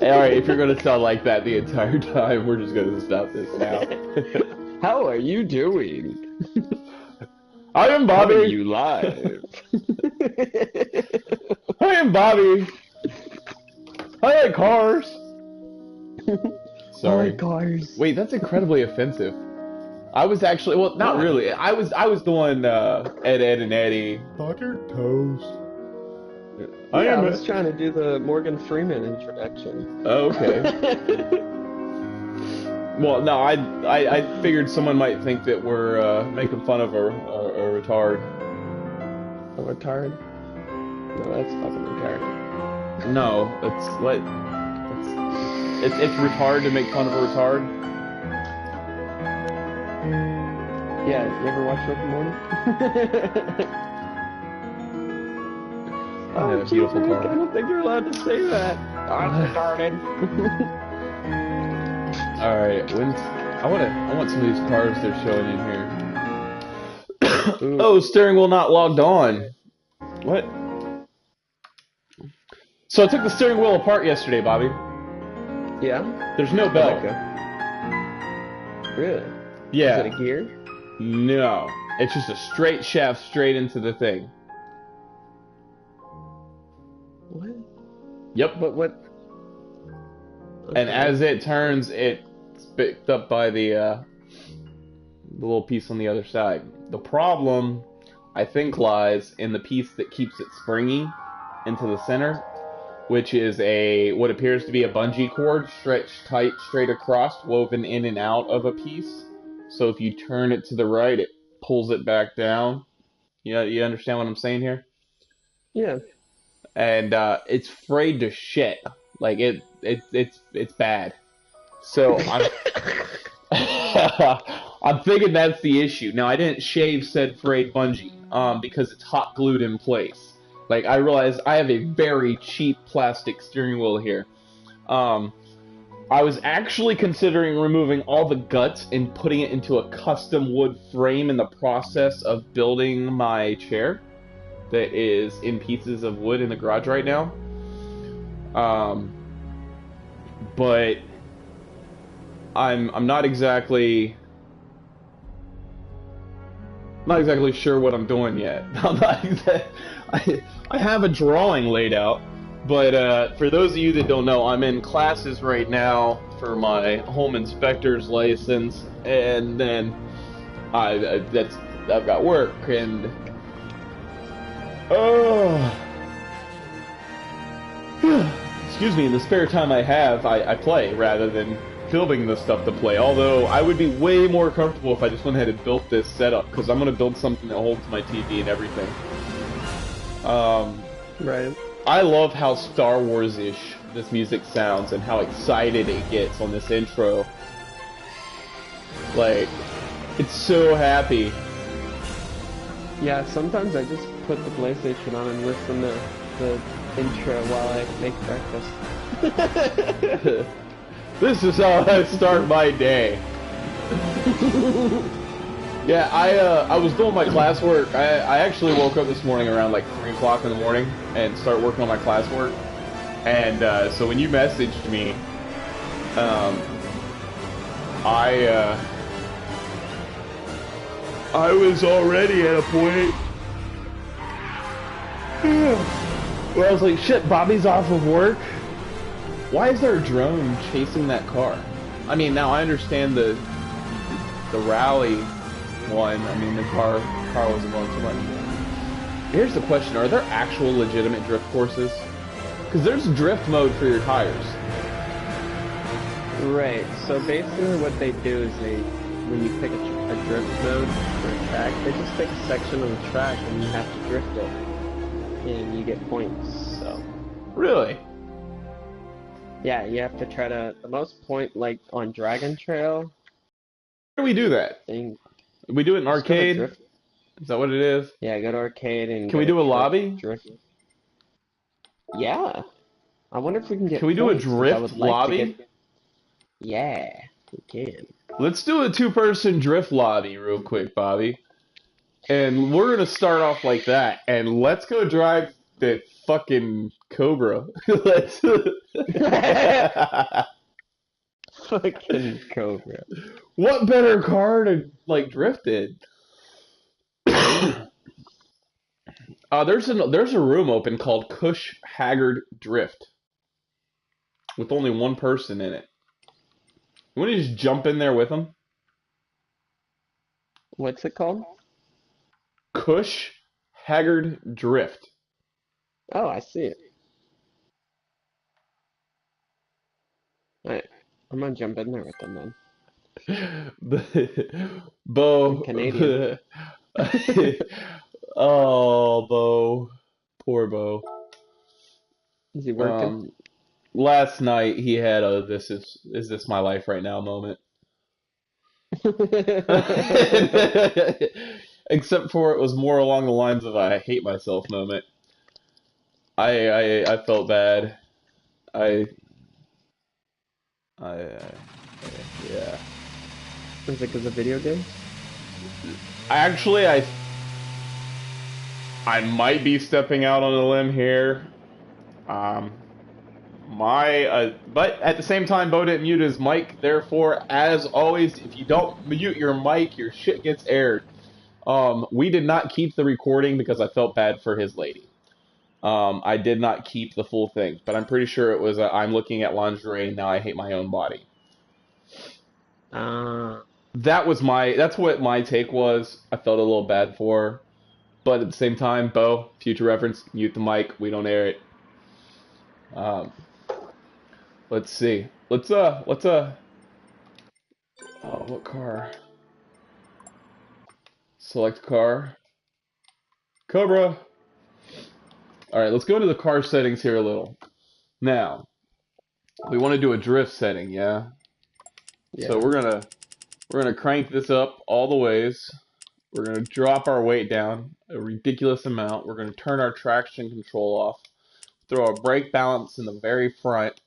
Alright, if you're gonna sound like that the entire time, we're just gonna stop this now. How are you doing? I am Coming Bobby. you live. I am Bobby. I like cars. I Sorry. like cars. Wait, that's incredibly offensive. I was actually, well, not Why? really. I was doing Ed, and Eddie. Buttered toast. I was trying to do the Morgan Freeman introduction. Oh, okay. Well, no, I figured someone might think that we're making fun of a retard. A retard? No, that's fucking retarded. No, it's retard to make fun of a retard. Yeah, you ever watch Rick and Morty? I have a beautiful Rick, car. I don't think you're allowed to say that. I'm retarded. All right, I want some of these cars they're showing in here. Oh, steering wheel not logged on. What? So I took the steering wheel apart yesterday, Bobby. Yeah? There's no belt. Really? Yeah. Is it a gear? No, it's just a straight shaft straight into the thing. What? Yep. But what? Okay. And as it turns, it's picked up by the little piece on the other side. The problem, I think, lies in the piece that keeps it springy into the center, which is what appears to be a bungee cord stretched tight straight across, woven in and out of a piece. So if you turn it to the right, it pulls it back down. You understand what I'm saying here? Yeah. And it's frayed to shit. Like it's bad. So I'm I'm thinking that's the issue. Now I didn't shave said frayed bungee because it's hot glued in place. Like I realized I have a very cheap plastic steering wheel here. I was actually considering removing all the guts and putting it into a custom wood frame in the process of building my chair that is in pieces of wood in the garage right now. But I'm not exactly sure what I'm doing yet. I have a drawing laid out. But for those of you that don't know, I'm in classes right now for my home inspector's license, and then I've got work, and excuse me. In the spare time I have, I play rather than filming the stuff to play. Although I would be way more comfortable if I just went ahead and built this setup, because I'm gonna build something that holds my TV and everything. Right. I love how Star Wars-ish this music sounds and how excited it gets on this intro. Like, it's so happy. Yeah, sometimes I just put the PlayStation on and listen to the intro while I make breakfast. This is how I start my day. Yeah, I was doing my classwork. I actually woke up this morning around like 3 o'clock in the morning and started working on my classwork. And so when you messaged me, I was already at a point where I was like, shit, Bobby's off of work. Why is there a drone chasing that car? I mean, now I understand the rally one. I mean, the car wasn't going too much. Here's the question: are there actual legitimate drift courses? Because there's drift mode for your tires. Right. So basically, what they do is when you pick a drift mode for a track, they just pick a section of the track and you have to drift it, and you get points. So. Really? Yeah, you have to try to the most point like on Dragon Trail. How do we do that? Thing. We do it in arcade? Is that what it is? Yeah, go to arcade and can we do a lobby? Drift. Yeah. I wonder if we can get Can we do a points, drift lobby? Yeah, we can. Let's do a 2-person drift lobby real quick, Bobby. And we're going to start off like that. And let's go drive the fucking Cobra. Let's. Fucking Cobra. What better car to like drift in? There's a room open called Cush Haggard Drift with only one person in it. You want to just jump in there with them? What's it called? Cush Haggard Drift. Oh, I see it. Alright, I'm gonna jump in there with them then. Bo. I'm Canadian. Oh, Bo. Poor Bo. Is he working? Last night he had a is this my life right now moment. Except for it was more along the lines of I hate myself moment. I felt bad. I yeah. Is it because of video games? Actually, I might be stepping out on a limb here. But at the same time, Bo didn't mute his mic. Therefore, as always, if you don't mute your mic, your shit gets aired. We did not keep the recording because I felt bad for his lady. I did not keep the full thing, but I'm pretty sure it was I'm looking at lingerie, now I hate my own body. That's what my take was. I felt a little bad for her. But at the same time, Bo, future reference, mute the mic, we don't air it. Let's see. What car? Select car. Cobra. Alright, let's go into the car settings here a little. Now, we want to do a drift setting, yeah? So we're gonna crank this up all the ways. We're gonna drop our weight down a ridiculous amount. We're gonna turn our traction control off. Throw a brake balance in the very front.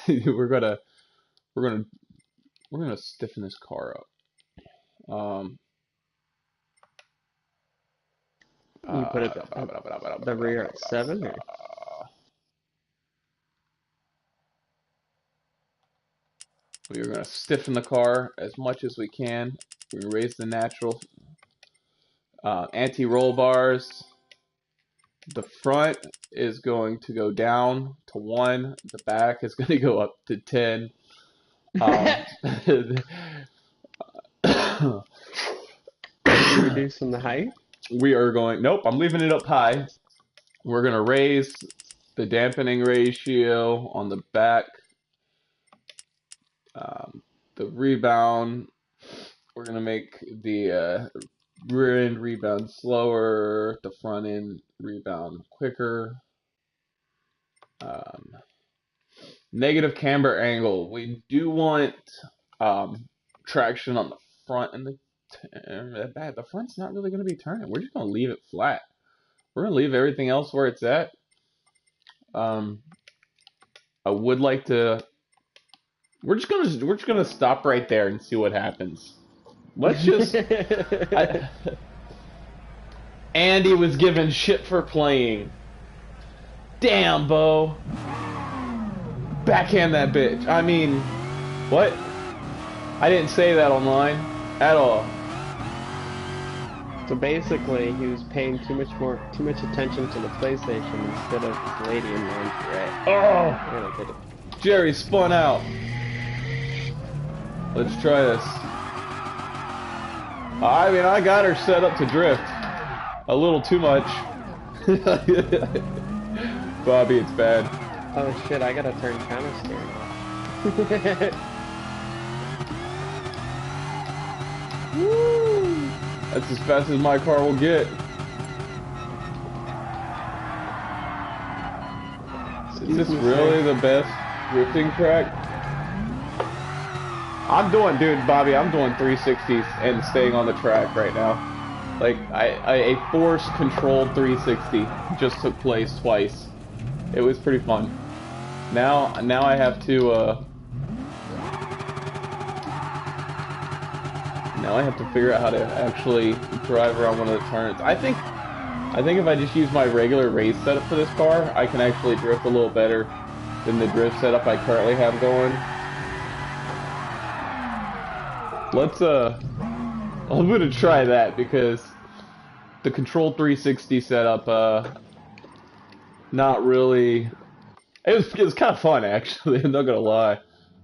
we're gonna stiffen this car up. You put it the rear at 7 or? We're going to stiffen the car as much as we can. We're going to raise the natural anti-roll bars. The front is going to go down to 1. The back is going to go up to 10. Reducing the height? We are going... Nope, I'm leaving it up high. We're going to raise the dampening ratio on the back. The rebound, we're going to make the rear end rebound slower, the front end rebound quicker. Negative camber angle, we do want traction on the front and the back. The front's not really going to be turning. We're just going to leave it flat. We're going to leave everything else where it's at. I would like to... We're just gonna stop right there and see what happens. Let's just. Andy was given shit for playing. Damn, Bo. Backhand that bitch. I mean, what? I didn't say that online at all. So basically, he was paying too much attention to the PlayStation instead of his lady in lingerie. Oh, Jerry spun out. Let's try this. I mean, I got her set up to drift. A little too much. Bobby, it's bad. Oh shit, I gotta turn counter steering off. Woo! That's as fast as my car will get. Is this really the best drifting track? I'm doing 360s and staying on the track right now. Like, a force controlled 360 just took place twice. It was pretty fun. Now I have to, now I have to figure out how to actually drive around one of the turns. I think I think if I just use my regular race setup for this car, I can actually drift a little better than the drift setup I currently have going. I'm gonna try that because the Control 360 setup, not really. It was kind of fun actually. I'm not gonna lie.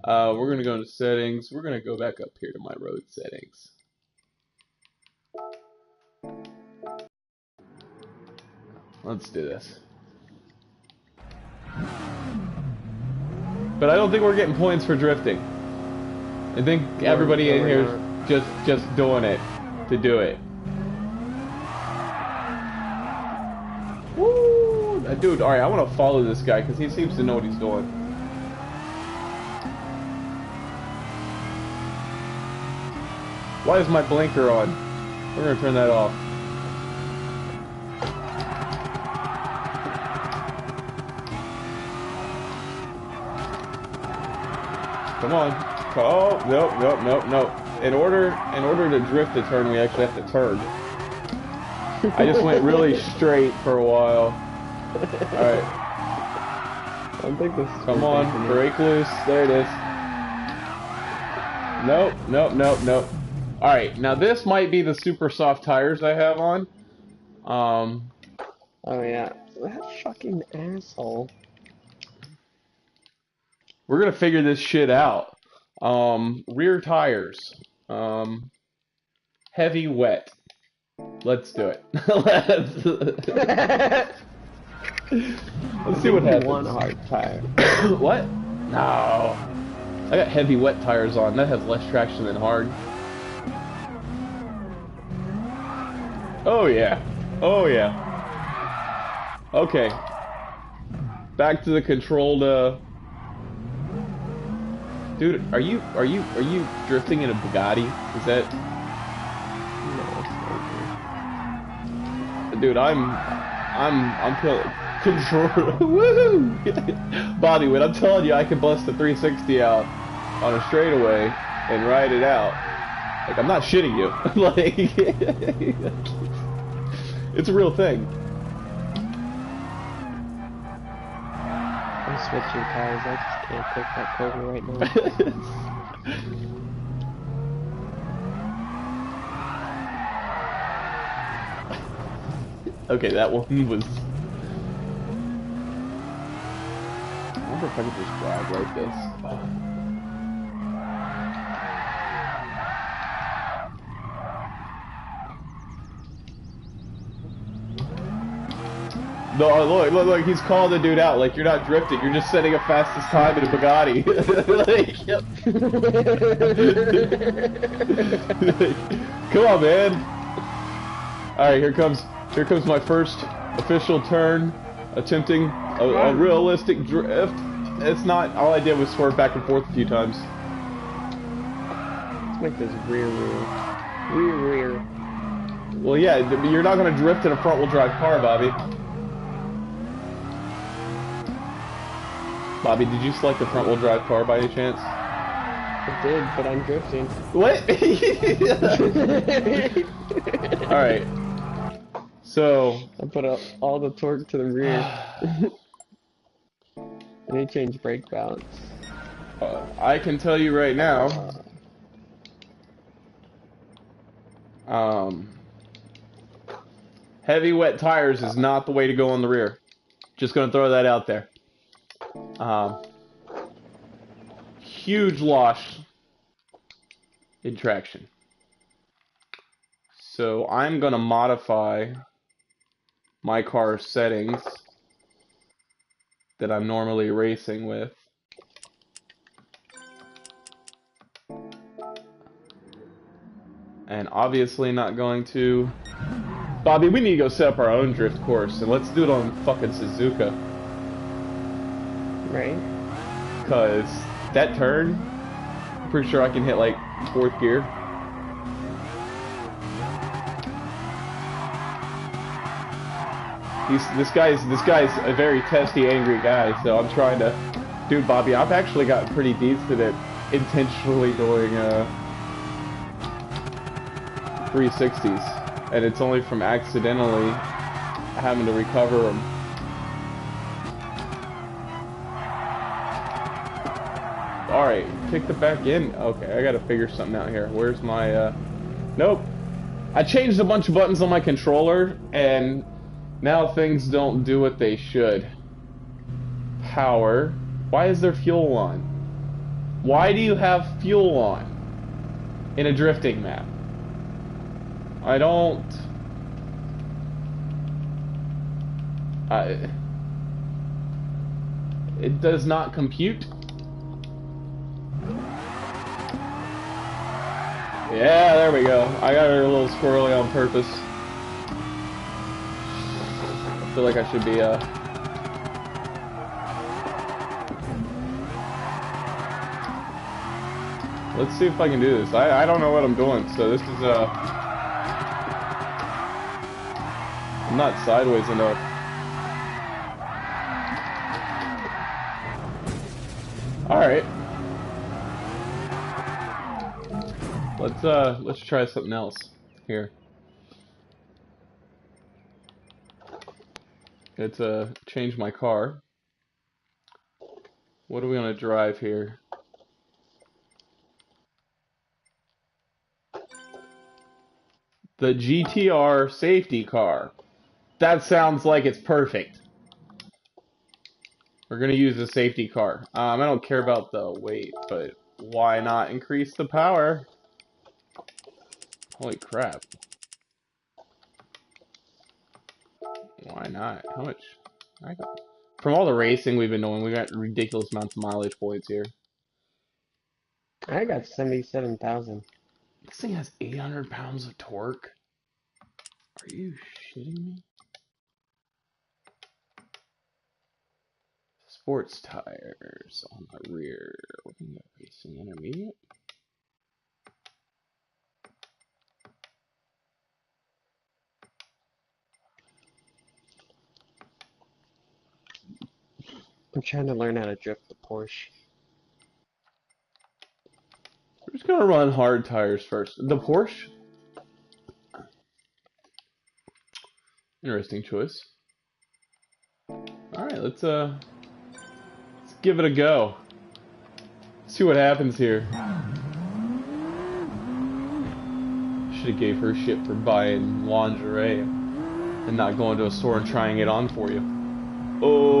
We're gonna go into settings. We're gonna go back up here to my road settings. Let's do this. But I don't think we're getting points for drifting. I think everybody in here is just doing it to do it. Woo! Dude, alright, I want to follow this guy because he seems to know what he's doing. Why is my blinker on? We're gonna turn that off. Come on. Oh, nope. In order to drift a turn, we actually have to turn. I just went really straight for a while. Alright. I don't think this is Come on, break loose. There it is. Nope. Alright, now this might be the super soft tires I have on. Oh yeah. That fucking asshole. We're gonna figure this shit out. Rear tires. Heavy wet. Let's do it. Let's see what happens. One hard tire. What? No. I got heavy wet tires on. That has less traction than hard. Oh yeah. Oh yeah. Okay. Back to the controlled. Dude, are you drifting in a Bugatti? Is that? No. Dude, I'm control. Woohoo! Bobby, when I'm telling you I can bust a 360 out on a straightaway and ride it out, like I'm not shitting you. Like it's a real thing. I'm switching tires. I just can't take that cover right now. Okay, that one was. I wonder if I could just drive like this. No, look, he's calling the dude out. Like, you're not drifting, you're just setting a fastest time in a Bugatti. Like, yep. Come on, man. Alright, here comes my first official turn, attempting a realistic drift. It's not, all I did was swerve back and forth a few times. Let's make this rear. Well, yeah, you're not going to drift in a front-wheel drive car, Bobby. Bobby, did you select a front-wheel drive car by any chance? I did, but I'm drifting. What? Alright. So... I put up all the torque to the rear. And they changed brake balance. I can tell you right now... heavy wet tires is not the way to go on the rear. Just gonna throw that out there. Huge loss in traction. So I'm gonna modify my car's settings that I'm normally racing with. And obviously not going to... Bobby, we need to go set up our own drift course, and let's do it on fucking Suzuka. Right? Because that turn, I'm pretty sure I can hit like 4th gear. This guy's a very testy, angry guy, so I'm trying to... Dude, Bobby, I've actually gotten pretty decent at intentionally doing 360s, and it's only from accidentally having to recover them. Alright, kick the back in. Okay, I gotta figure something out here. Where's my, Nope. I changed a bunch of buttons on my controller, and now things don't do what they should. Power. Why is there fuel on? Why do you have fuel on in a drifting map? I don't... It does not compute. Yeah, there we go. I got her a little squirrely on purpose. I feel like I should be, Let's see if I can do this. I don't know what I'm doing, so this is, I'm not sideways enough. Alright. Let's try something else here. Let's change my car. What are we gonna drive here? The GTR safety car. That sounds like it's perfect. We're gonna use the safety car. I don't care about the weight, but why not increase the power? Holy crap. Why not? How much? From all the racing we've been doing, we got ridiculous amounts of mileage points here. I got 77,000. This thing has 800 pounds of torque. Are you shitting me? Sports tires on the rear. Looking at racing intermediate. I'm trying to learn how to drift the Porsche. We're just gonna run hard tires first. The Porsche? Interesting choice. Alright, let's give it a go. See what happens here. Should've gave her shit for buying lingerie and not going to a store and trying it on for you. Oh,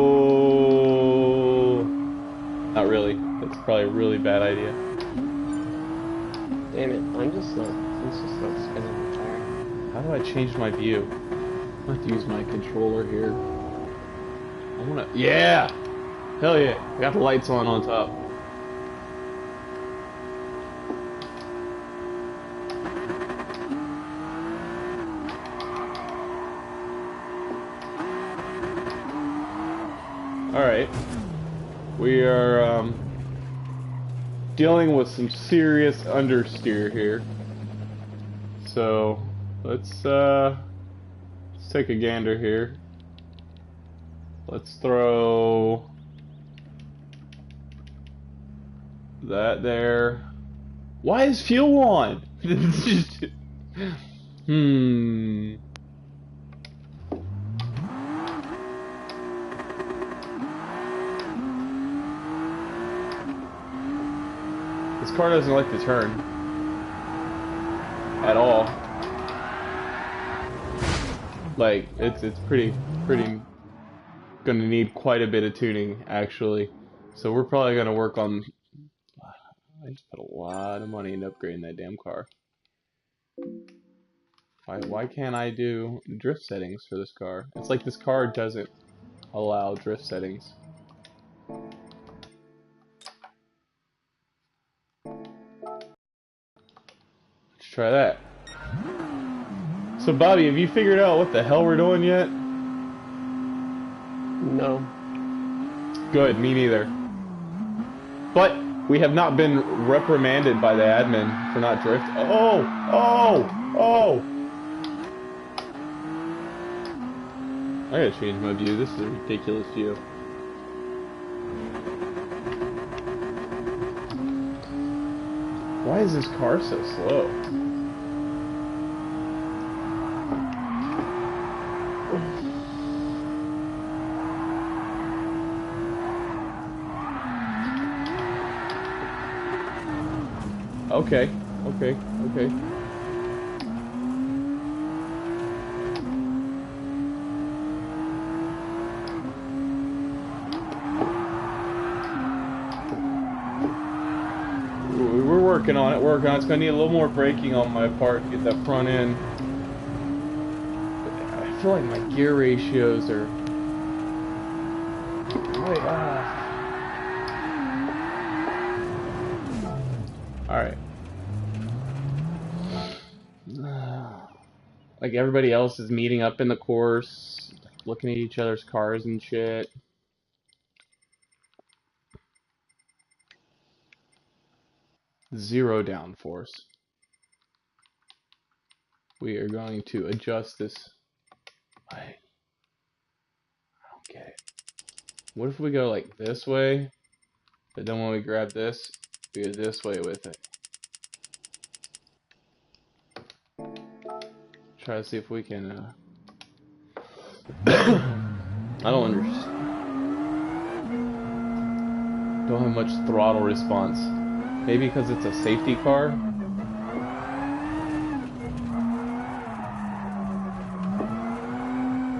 not really. That's probably a really bad idea. Damn it, it's just not spinning the tire. How do I change my view? I have to use my controller here. I wanna, yeah! Hell yeah, I got the lights on top. Alright. We are, dealing with some serious understeer here. So, let's take a gander here. Let's throw that there. Why is fuel on? This car doesn't like to turn at all. Like it's pretty gonna need quite a bit of tuning actually. So we're probably gonna work on. I just put a lot of money into upgrading that damn car. Why can't I do drift settings for this car? It's like this car doesn't allow drift settings. Let's try that. So Bobby, have you figured out what the hell we're doing yet? No. Good, me neither. But we have not been reprimanded by the admin for not drift. Oh! I gotta change my view. This is a ridiculous view. Why is this car so slow? Okay, okay, okay. We're working on it, working on it. It's gonna need a little more braking on my part to get that front end. But I feel like my gear ratios are way off. Alright. Like everybody else is meeting up in the course, looking at each other's cars and shit. Zero downforce. We are going to adjust this. I don't get it. What if we go like this way, but then when we grab this, we go this way with it? Try to see if we can, I don't understand. Don't have much throttle response. Maybe because it's a safety car?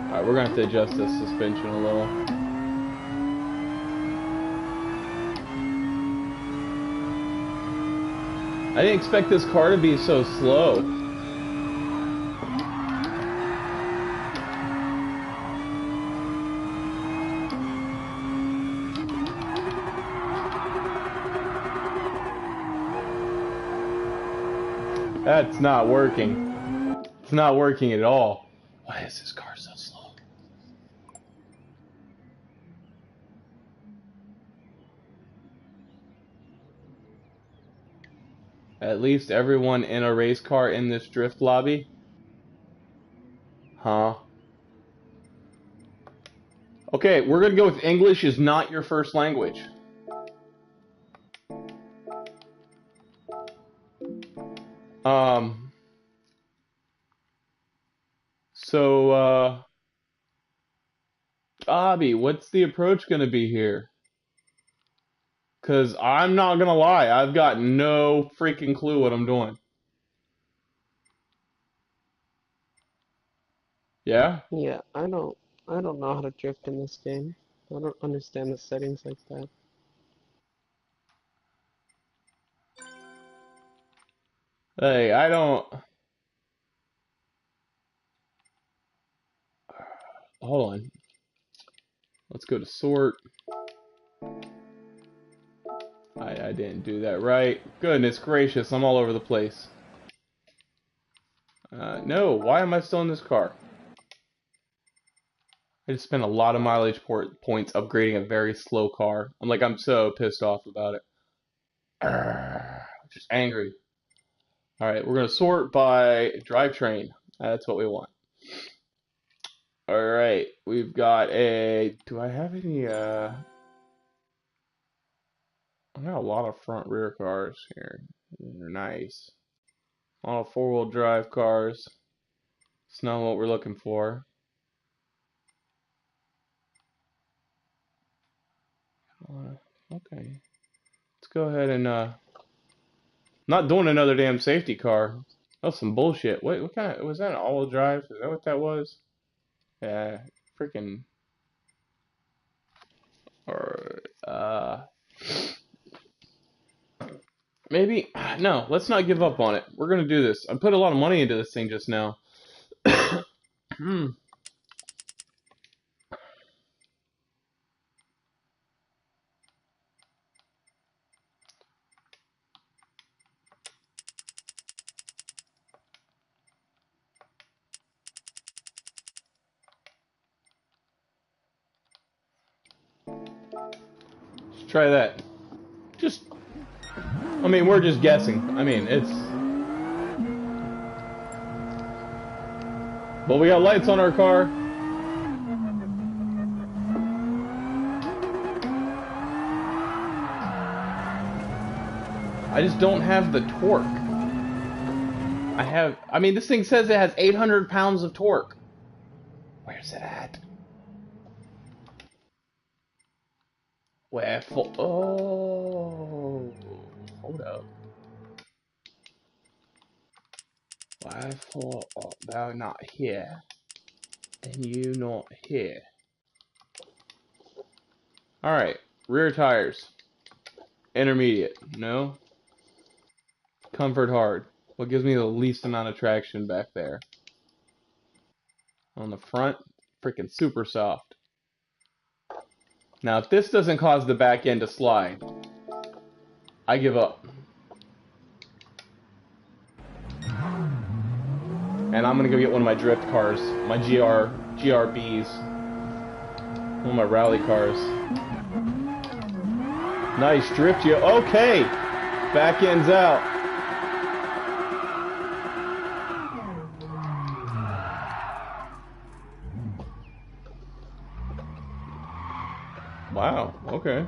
Alright, we're gonna have to adjust this suspension a little. I didn't expect this car to be so slow. That's not working. It's not working at all. Why is this car so slow? At least everyone in a race car in this drift lobby? Huh? Okay, we're gonna go with English is not your first language. So, Bobby, what's the approach gonna be here? Cause I'm not gonna lie, I've got no freaking clue what I'm doing. Yeah? Yeah, I don't know how to drift in this game. I don't understand the settings like that. Hey, I don't... Hold on. Let's go to sort. I didn't do that right. Goodness gracious, I'm all over the place. No, why am I still in this car? I just spent a lot of mileage points upgrading a very slow car. I'm so pissed off about it. Just angry. Alright, we're gonna sort by drivetrain. That's what we want. Alright, we've got a... Do I have any, I got a lot of front rear cars here. They're nice. A lot of four-wheel drive cars. It's not what we're looking for. Okay. Let's go ahead and, not doing another damn safety car. That's some bullshit. What kind of... Was that an all-wheel drive? Is that what that was? Yeah. Freaking... Or, maybe... No, let's not give up on it. We're gonna do this. I put a lot of money into this thing just now. Let's try that. Just... I mean, we're just guessing. I mean, it's... But we got lights on our car. I just don't have the torque. I mean, this thing says it has 800 pounds of torque. Where's it at? Oh, hold up. for thou not here, and you not here. Alright, rear tires. Intermediate, no. Comfort hard. What gives me the least amount of traction back there? On the front, freaking super soft. Now, if this doesn't cause the back end to slide, I give up. And I'm gonna go get one of my drift cars, my GRBs, one of my rally cars. Nice drift, you. Okay, back end's out. Wow. Okay.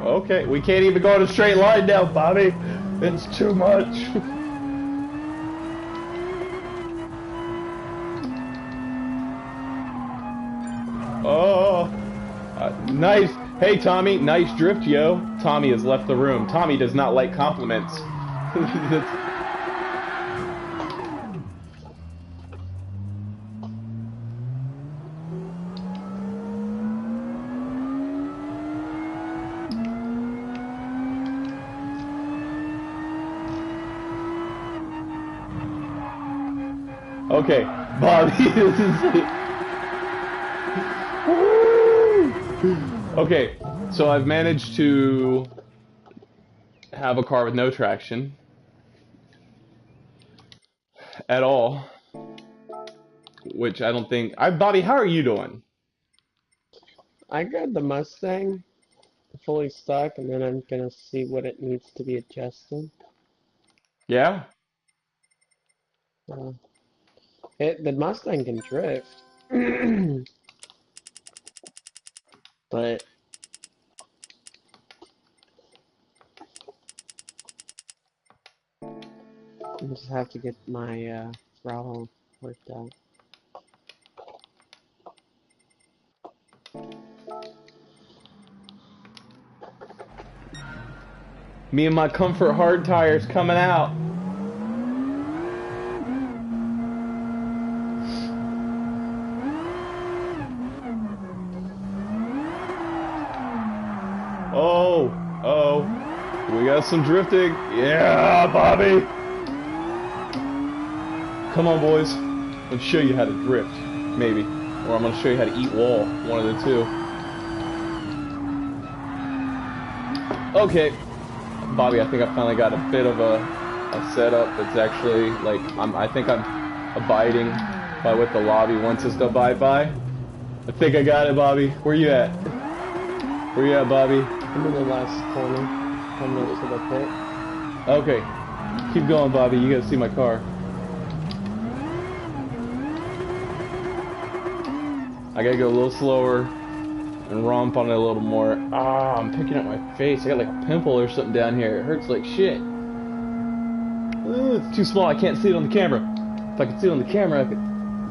Okay, we can't even go in a straight line now, Bobby. It's too much. Oh, nice. Hey, Tommy, nice drift, yo. Tommy has left the room. Tommy does not like compliments. Okay, Bobby, this is... Okay, so I've managed to have a car with no traction at all, which I don't think... Bobby, how are you doing? I got the Mustang fully stuck, and then I'm gonna see what it needs to be adjusted. Yeah? The Mustang can drift, but I just have to get my throttle worked out. Me and my comfort hard tires coming out. Oh, we got some drifting. Yeah, Bobby. Come on, boys. I'm gonna show you how to drift, maybe. Or I'm gonna show you how to eat wall, one of the two. Okay. Bobby, I think I finally got a bit of a setup that's actually, like, I think I'm abiding by what the lobby wants us to abide by. I think I got it, Bobby. Where you at? Where you at, Bobby? I'm in the last corner, coming up to the pit. Okay. Keep going, Bobby. You gotta see my car. I gotta go a little slower and romp on it a little more. Ah, I'm picking up my face. I got like a pimple or something down here. It hurts like shit. It's too small. I can't see it on the camera. If I could see it on the camera, I could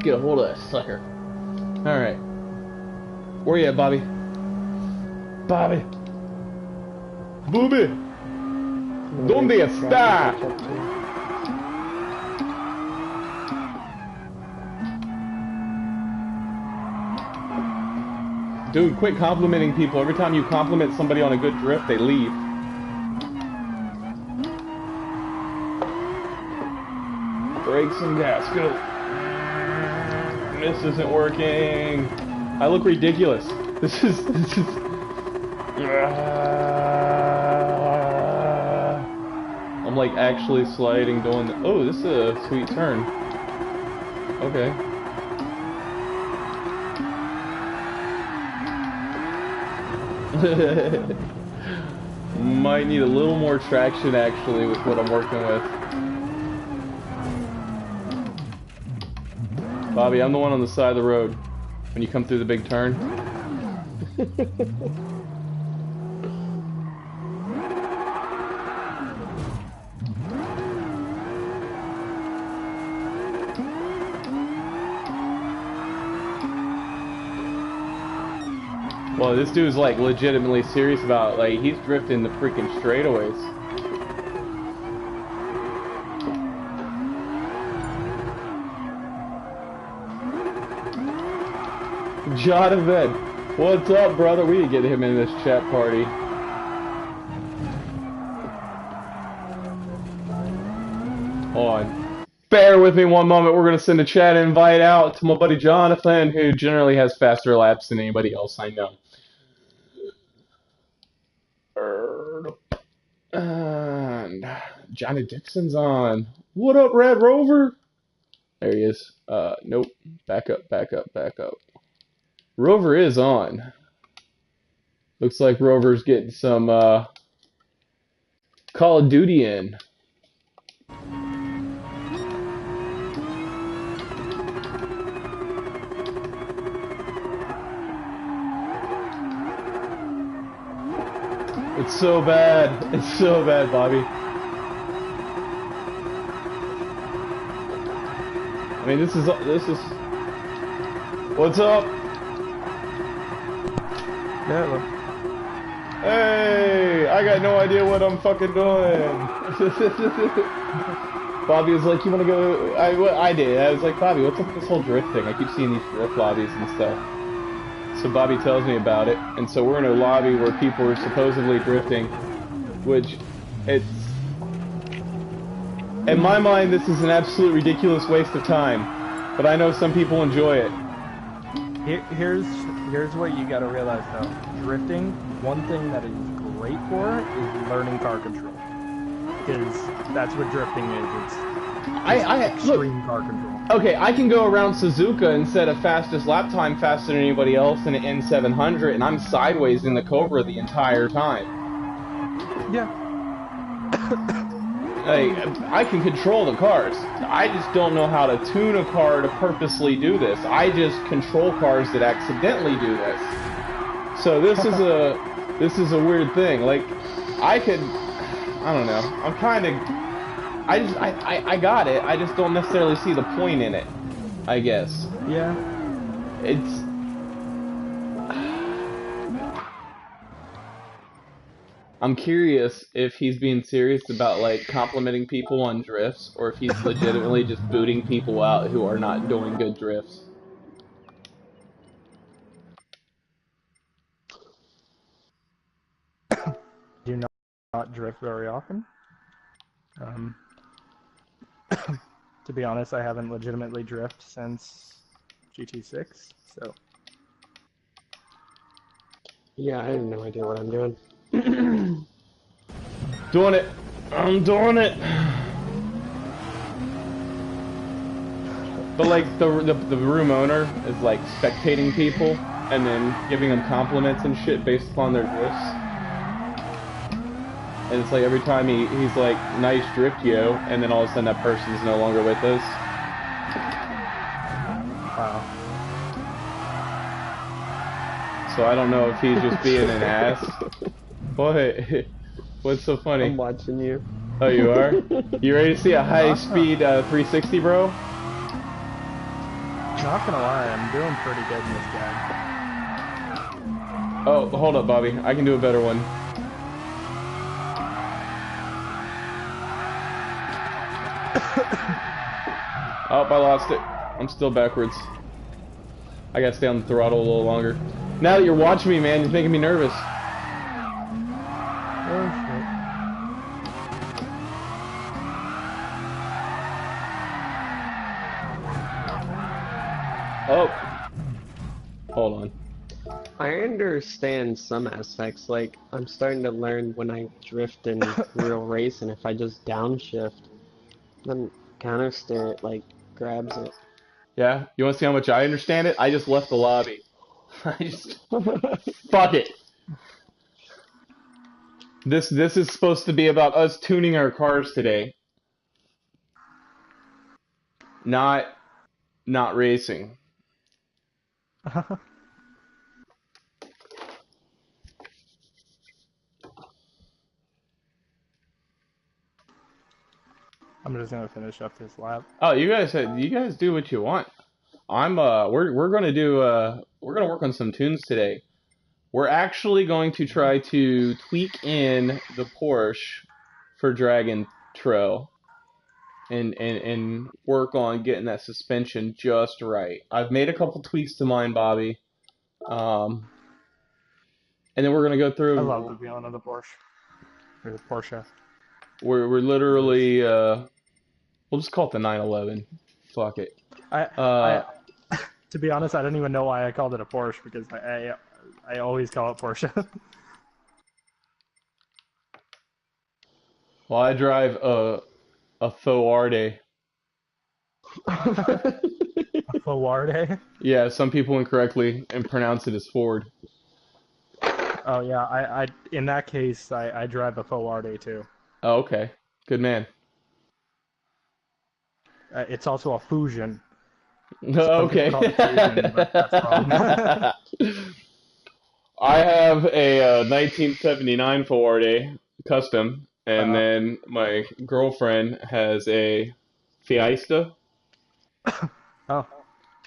get a hold of that sucker. Alright. Where you at, Bobby? Bobby! Booby! ¿Dónde está? Dude, quit complimenting people. Every time you compliment somebody on a good drift, they leave. Brakes and gas, go. This isn't working. I look ridiculous. This is... I'm like actually sliding, doing the... Oh, this is a sweet turn. Okay. Might need a little more traction actually with what I'm working with. Bobby, I'm the one on the side of the road when you come through the big turn. Well, this dude's like legitimately serious about, like, he's drifting the freaking straightaways. Jonathan, what's up, brother? We need to get him in this chat party. Hold on. Bear with me one moment. We're going to send a chat invite out to my buddy Jonathan, who generally has faster laps than anybody else I know. And Johnny Dixon's on. What up, Red Rover? There he is. Nope. Back up, back up, back up. Rover is on. Looks like Rover's getting some Call of Duty in. It's so bad. It's so bad, Bobby. I mean, this is. What's up? Yeah. Hey, I got no idea what I'm fucking doing. Bobby was like, "You want to go?" I did. I was like, "Bobby, what's up with this whole drift thing? I keep seeing these drift lobbies and stuff." So Bobby tells me about it, and so we're in a lobby where people are supposedly drifting, which it's. In my mind, this is an absolute ridiculous waste of time, but I know some people enjoy it. Here's what you gotta realize though. Drifting, one thing that is great for is learning car control. Because that's what drifting is. It's extreme car control. Okay, I can go around Suzuka and set a fastest lap time faster than anybody else in an N700, and I'm sideways in the Cobra the entire time. Yeah. Like, I can control the cars. I just don't know how to tune a car to purposely do this. I just control cars that accidentally do this. So this is a weird thing. Like, I don't know. I'm kind of, I got it. I just don't necessarily see the point in it, I guess. Yeah. It's. I'm curious if he's being serious about, like, complimenting people on drifts, or if he's legitimately just booting people out who are not doing good drifts. Do not drift very often. To be honest, I haven't legitimately drifted since GT6, so. Yeah, I have no idea what I'm doing. Doing it! I'm doing it! But, like, the room owner is, like, spectating people and then giving them compliments and shit based upon their drifts. And it's like every time he's like, "Nice drift, yo," and then all of a sudden that person's no longer with us. Wow. So I don't know if he's just being an ass. Boy, what's so funny? I'm watching you. Oh, you are? You ready to see a high-speed 360, bro? Not gonna lie, I'm doing pretty good in this guy. Oh, hold up, Bobby. I can do a better one. Oh, I lost it. I'm still backwards. I gotta stay on the throttle a little longer. Now that you're watching me, man, you're making me nervous. Oh shit. Oh. Hold on. I understand some aspects, like, I'm starting to learn when I drift in real race, and if I just downshift, then countersteer it, like, grabs it. Yeah? You wanna see how much I understand it? I just left the lobby. I just... Fuck it! This is supposed to be about us tuning our cars today. Not racing. I'm just gonna finish up this lap. Oh, you guys do what you want. We're gonna work on some tunes today. We're actually going to try to tweak in the Porsche for Dragon Trail and work on getting that suspension just right. I've made a couple tweaks to mine, Bobby. And then we're gonna go through. I love the feeling of the Porsche. Or the Porsche. We're literally we'll just call it the 911. Fuck it. To be honest, I don't even know why I called it a Porsche because I always call it Porsche. Well, I drive a Ford. Ford. Yeah, some people incorrectly and pronounce it as Ford. Oh yeah, I in that case I drive a Ford too. Oh, okay. Good man. It's also a Fusion. Some people Okay. call it Fusion, but that's wrong. I have a 1979 Ford custom, and then my girlfriend has a Fiesta. Oh.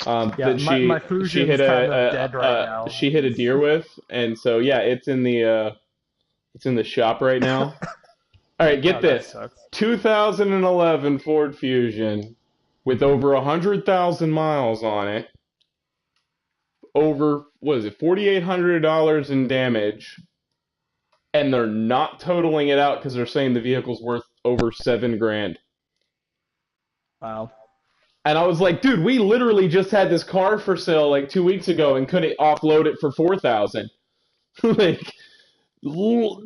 Yeah, That my she Fusion's hit kind of dead right now. she hit a deer with, and so yeah, it's in the shop right now. All right, get Oh, that this: sucks. 2011 Ford Fusion with over 100,000 miles on it. Over what is it, $4,800 in damage, and they're not totaling it out because they're saying the vehicle's worth over $7,000. Wow. And I was like, dude, we literally just had this car for sale like 2 weeks ago and couldn't offload it for 4,000. Like the whole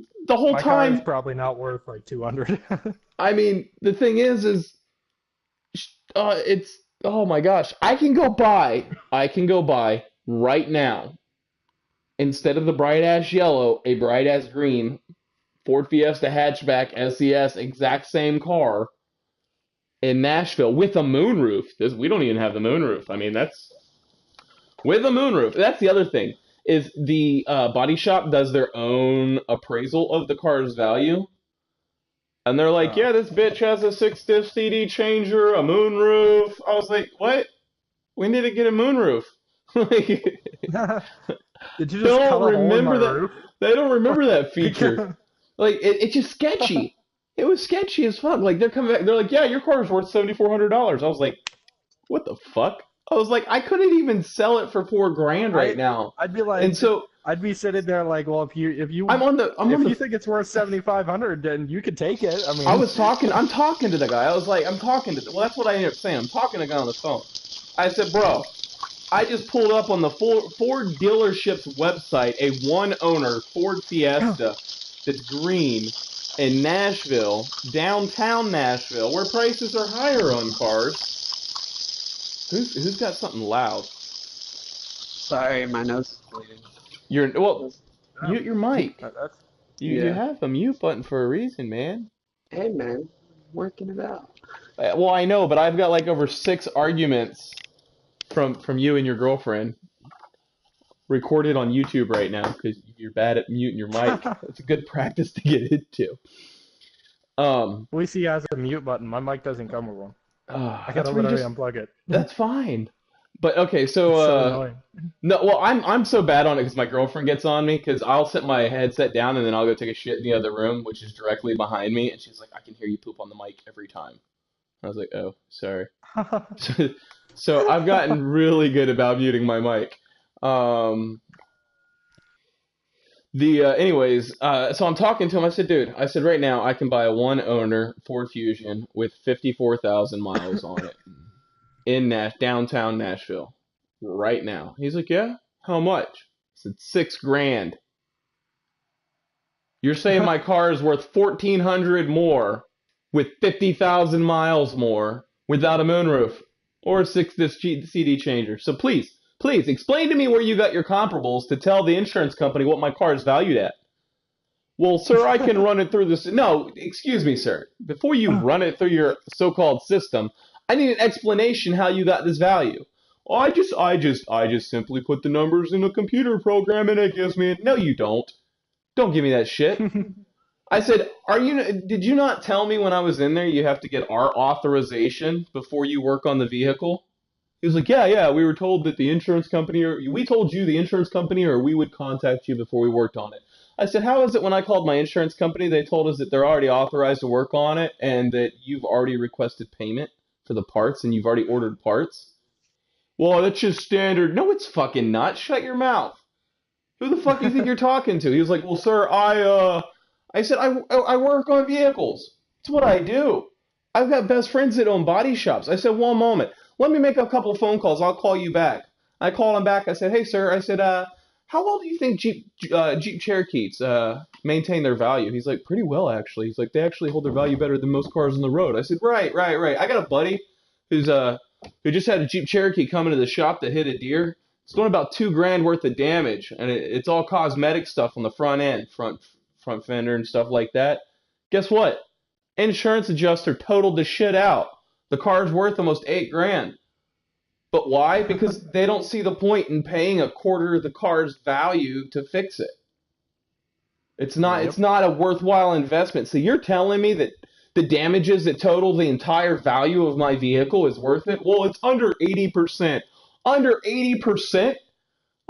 My car is time. probably not worth like 200. I mean, the thing is it's, oh my gosh, I can go buy right now, instead of the bright ass yellow, a bright ass green Ford Fiesta hatchback SES, exact same car in Nashville with a moonroof. We don't even have the moonroof. I mean, that's with a moonroof. That's the other thing, is the body shop does their own appraisal of the car's value. And they're like, yeah, this bitch has a 6-disc CD changer, a moonroof. I was like, what? We need to get a moonroof. Did you just cut a hole in my roof? They don't remember that feature. Like, it's just sketchy. It was sketchy as fuck. Like, they're coming back. They're like, yeah, your car is worth $7,400. I was like, what the fuck? I was like, I couldn't even sell it for $4,000 right now. I'd be like, and so I'd be sitting there like, well, if you you think it's worth 7,500, then you could take it. I mean, I'm talking to the guy. Well, that's what I ended up saying. I'm talking to the guy on the phone. I said, bro, I just pulled up on the Ford dealership's website a one-owner Ford Fiesta that's green in Nashville, downtown Nashville, where prices are higher on cars. Who's got something loud? Sorry, my nose is bleeding. Mute your mic. You Yeah. have a mute button for a reason, man. Hey, man, working it out. Well, I know, but I've got like over 6 arguments from you and your girlfriend recorded on YouTube right now because you're bad at muting your mic. It's a good practice to get into. At least he has a mute button. My mic doesn't come with one. I gotta literally unplug it. That's fine. But okay, so It's so annoying. no, well, I'm so bad on it because my girlfriend gets on me because I'll set my headset down and then I'll go take a shit in the other room, which is directly behind me, and she's like, I can hear you poop on the mic every time. I was like, oh, sorry. So I've gotten really good about muting my mic. Anyways, so I'm talking to him. I said, dude, right now I can buy a one-owner Ford Fusion with 54,000 miles on it in downtown Nashville right now. He's like, yeah, how much? I said, $6,000. You're saying my car is worth $1,400 more with 50,000 miles more without a moonroof or a 6-disc CD changer. So please explain to me where you got your comparables to tell the insurance company what my car is valued at. Well, sir, I can run it through this. No, excuse me, sir. Before you run it through your so-called system, I need an explanation how you got this value. Oh, I just simply put the numbers in a computer program and it gives me it. No, you don't. Don't give me that shit. I said, did you not tell me when I was in there you have to get our authorization before you work on the vehicle? He was like, yeah, we were told that the insurance company, we told you the insurance company, or we would contact you before we worked on it. I said, how is it when I called my insurance company, they told us that they're already authorized to work on it and that you've already requested payment for the parts and you've already ordered parts? well, that's just standard. No, it's fucking not. Shut your mouth. Who the fuck do you think you're talking to? He was like, well, sir, I said, I work on vehicles. It's what I do. I've got best friends that own body shops. I said, one moment. Let me make a couple of phone calls. I'll call you back. I called him back. I said, hey, sir. I said, how well do you think Jeep Cherokees maintain their value? He's like, pretty well, actually. He's like, they actually hold their value better than most cars on the road. I said, right. I got a buddy who just had a Jeep Cherokee come into the shop that hit a deer. It's doing about $2,000 worth of damage, and it's all cosmetic stuff on the front end, front fender and stuff like that. Guess what? Insurance adjuster totaled the shit out. The car's worth almost $8,000. But why? Because they don't see the point in paying a quarter of the car's value to fix it. It's not a worthwhile investment. So you're telling me that the damages that total the entire value of my vehicle is worth it? Well, it's under 80%. Under 80%?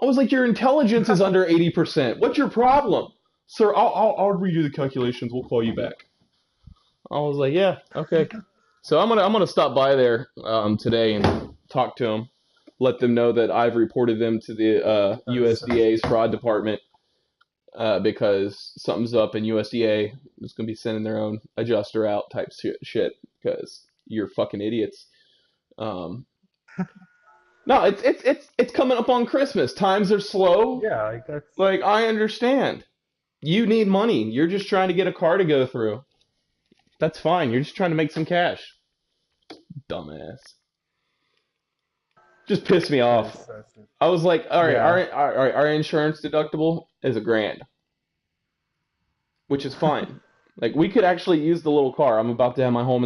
I was like, your intelligence is under 80%. What's your problem? Sir, I'll redo the calculations. We'll call you back. I was like, yeah, okay. So I'm gonna stop by there today and talk to them, let them know that I've reported them to the USDA's fraud department because something's up, and USDA is gonna be sending their own adjuster out type shit because you're fucking idiots. No, it's coming up on Christmas. Times are slow. Yeah, like I understand. You need money. You're just trying to get a car to go through. That's fine. You're just trying to make some cash. Dumbass. Just pissed me off. I was like, all right, our insurance deductible is $1,000, which is fine. Like, we could actually use the little car. I'm about to have my home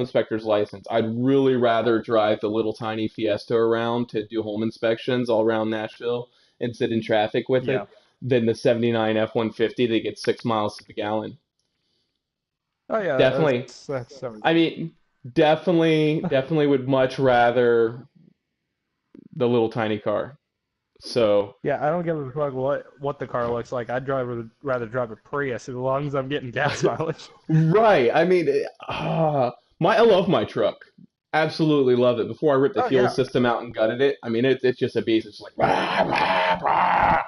inspector's license. I'd really rather drive the little tiny Fiesta around to do home inspections all around Nashville and sit in traffic with it than the 79 F-150 that gets 6 miles to the gallon. Oh yeah, definitely. That's I mean, definitely would much rather the little tiny car. So yeah, I don't give a fuck what the car looks like. I'd rather drive a Prius as long as I'm getting gas mileage. Right. I mean, I love my truck. Absolutely love it. Before I ripped the fuel system out and gutted it, I mean, it's just a beast. It's like rah, rah, rah.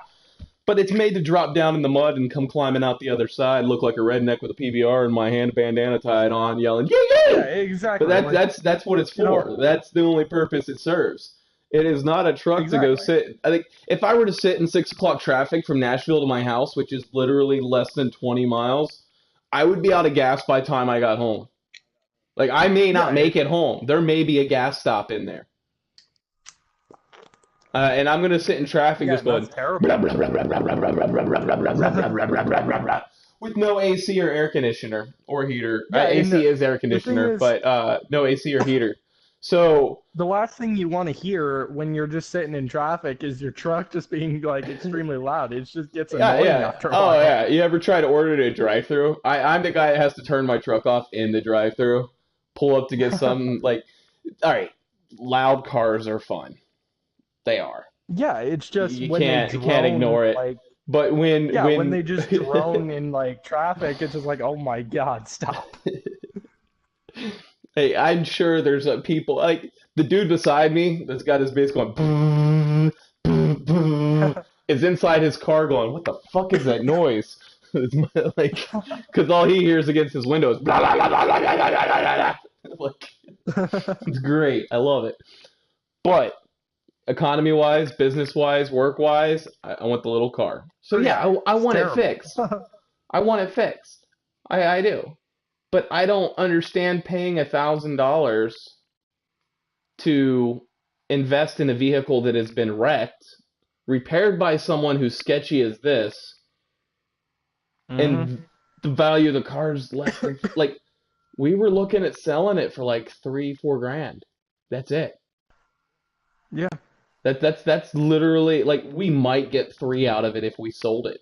But it's made to drop down in the mud and come climbing out the other side, look like a redneck with a PBR and my hand bandana tied on, yelling, yeah! Yeah, exactly. But that's what it's for. That's the only purpose it serves. It is not a truck to go sit. I think if I were to sit in 6 o'clock traffic from Nashville to my house, which is literally less than 20 miles, I would be out of gas by the time I got home. Like, I may not make it home. There may be a gas stop in there. And I'm going to sit in traffic just going, with no AC or air conditioner or heater. AC is air conditioner, but no AC or heater. So the last thing you want to hear when you're just sitting in traffic is your truck just being like extremely loud. It just gets annoying after a while. Oh yeah, you ever try to order it at a drive-thru? I'm the guy that has to turn my truck off in the drive-thru, pull up to get some like. All right, loud cars are fun. They are. Yeah, it's just you when can't they drone, you can't ignore it. Like, but when they just drone in like traffic, it's just like, oh my god, stop. Hey, I'm sure there's people like the dude beside me that's got his bass going boom, boom, boom, is inside his car going, what the fuck is that noise? Like, because all he hears against his window is blah, blah, blah, blah, blah, blah, blah, blah. Like, it's great. I love it. But economy-wise, business-wise, work-wise, I want the little car. So yeah, I want it fixed. I want it fixed. I do. But I don't understand paying $1,000 to invest in a vehicle that has been wrecked, repaired by someone who's sketchy as this, and the value of the car is less than like we were looking at selling it for like $3-4 grand. That's it. Yeah. That's literally like we might get 3 out of it if we sold it.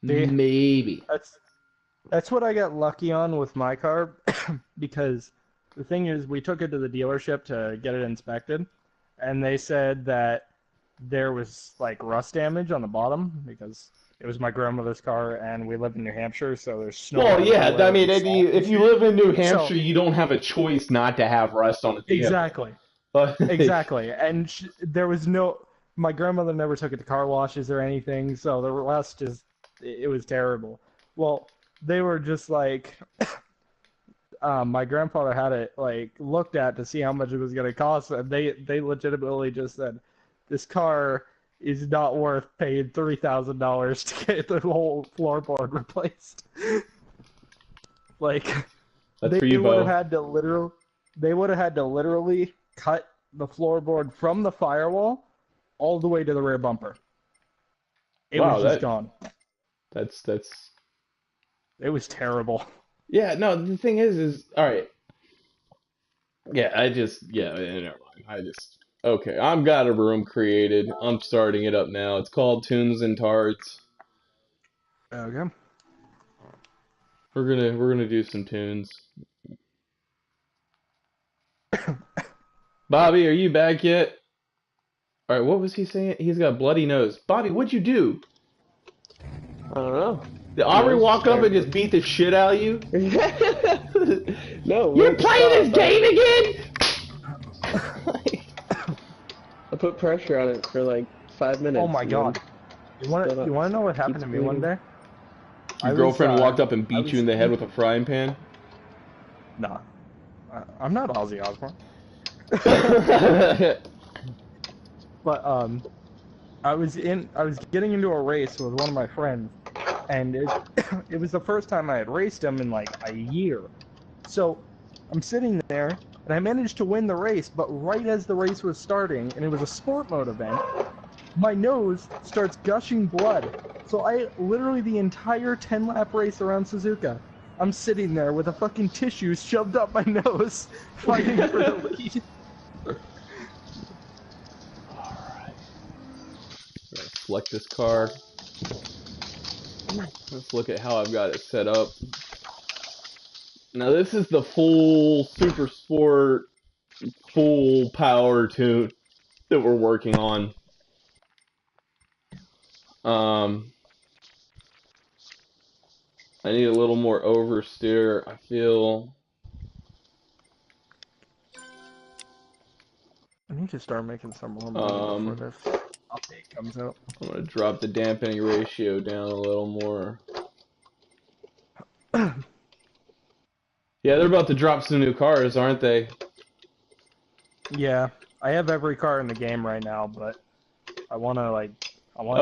Maybe. That's what I got lucky on with my car, because the thing is, we took it to the dealership to get it inspected, and they said that there was like rust damage on the bottom because it was my grandmother's car, and we live in New Hampshire, so there's snow. Well, yeah, I mean, if you live in New Hampshire, you don't have a choice not to have rust on the vehicle. Exactly. Exactly. And there was no. My grandmother never took it to car washes or anything, so the rust just. It was terrible. Well, they were just like. My grandfather had it like looked at to see how much it was going to cost, and they legitimately just said, "This car is not worth paying $3,000 to get the whole floorboard replaced." Like, That's for you, Bo. They would have had to literally cut the floorboard from the firewall all the way to the rear bumper. It Wow, was just gone. That's. It was terrible. Yeah, no. The thing is all right. Yeah, never mind. Okay. I've got a room created. I'm starting it up now. It's called Tunes and Tarts. Okay. We're gonna do some tunes. Bobby, are you back yet? All right, what was he saying? He's got a bloody nose. Bobby, what'd you do? I don't know. Did Aubrey walk up and just beat the shit out of you? No. You're playing this game again? I put pressure on it for like 5 minutes. Oh my god. You want to know what happened to me one day? Your girlfriend walked up and beat you in the head with a frying pan? Nah. I'm not Ozzy Osbourne. But I was getting into a race with one of my friends, and it was the first time I had raced him in like a year. So I'm sitting there, and I managed to win the race, but right as the race was starting, and it was a sport mode event, my nose starts gushing blood. So I literally the entire 10-lap race around Suzuka, I'm sitting there with a fucking tissue shoved up my nose, fighting for the lead. Alright. Let's select this car. Let's look at how I've got it set up. Now this is the full Super Sport, full power tune that we're working on. I need a little more oversteer, I feel. I need to start making some more money before this update comes out. I'm going to drop the dampening ratio down a little more. Yeah, they're about to drop some new cars, aren't they? Yeah, I have every car in the game right now, but I want to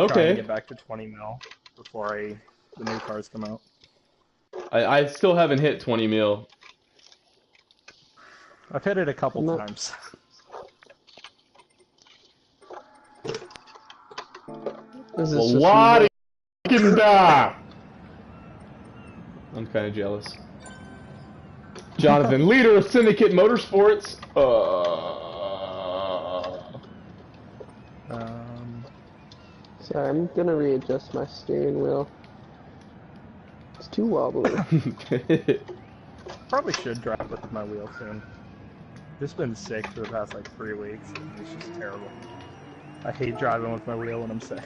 try and get back to 20 mil before the new cars come out. I still haven't hit 20 mil. I've hit it a couple times. A lot of I'm kind of jealous. Jonathan, leader of Syndicate Motorsports. Sorry, I'm gonna readjust my steering wheel. It's too wobbly. Probably should drive with my wheel soon. Just been sick for the past like 3 weeks. It's just terrible. I hate driving with my wheel when I'm sick.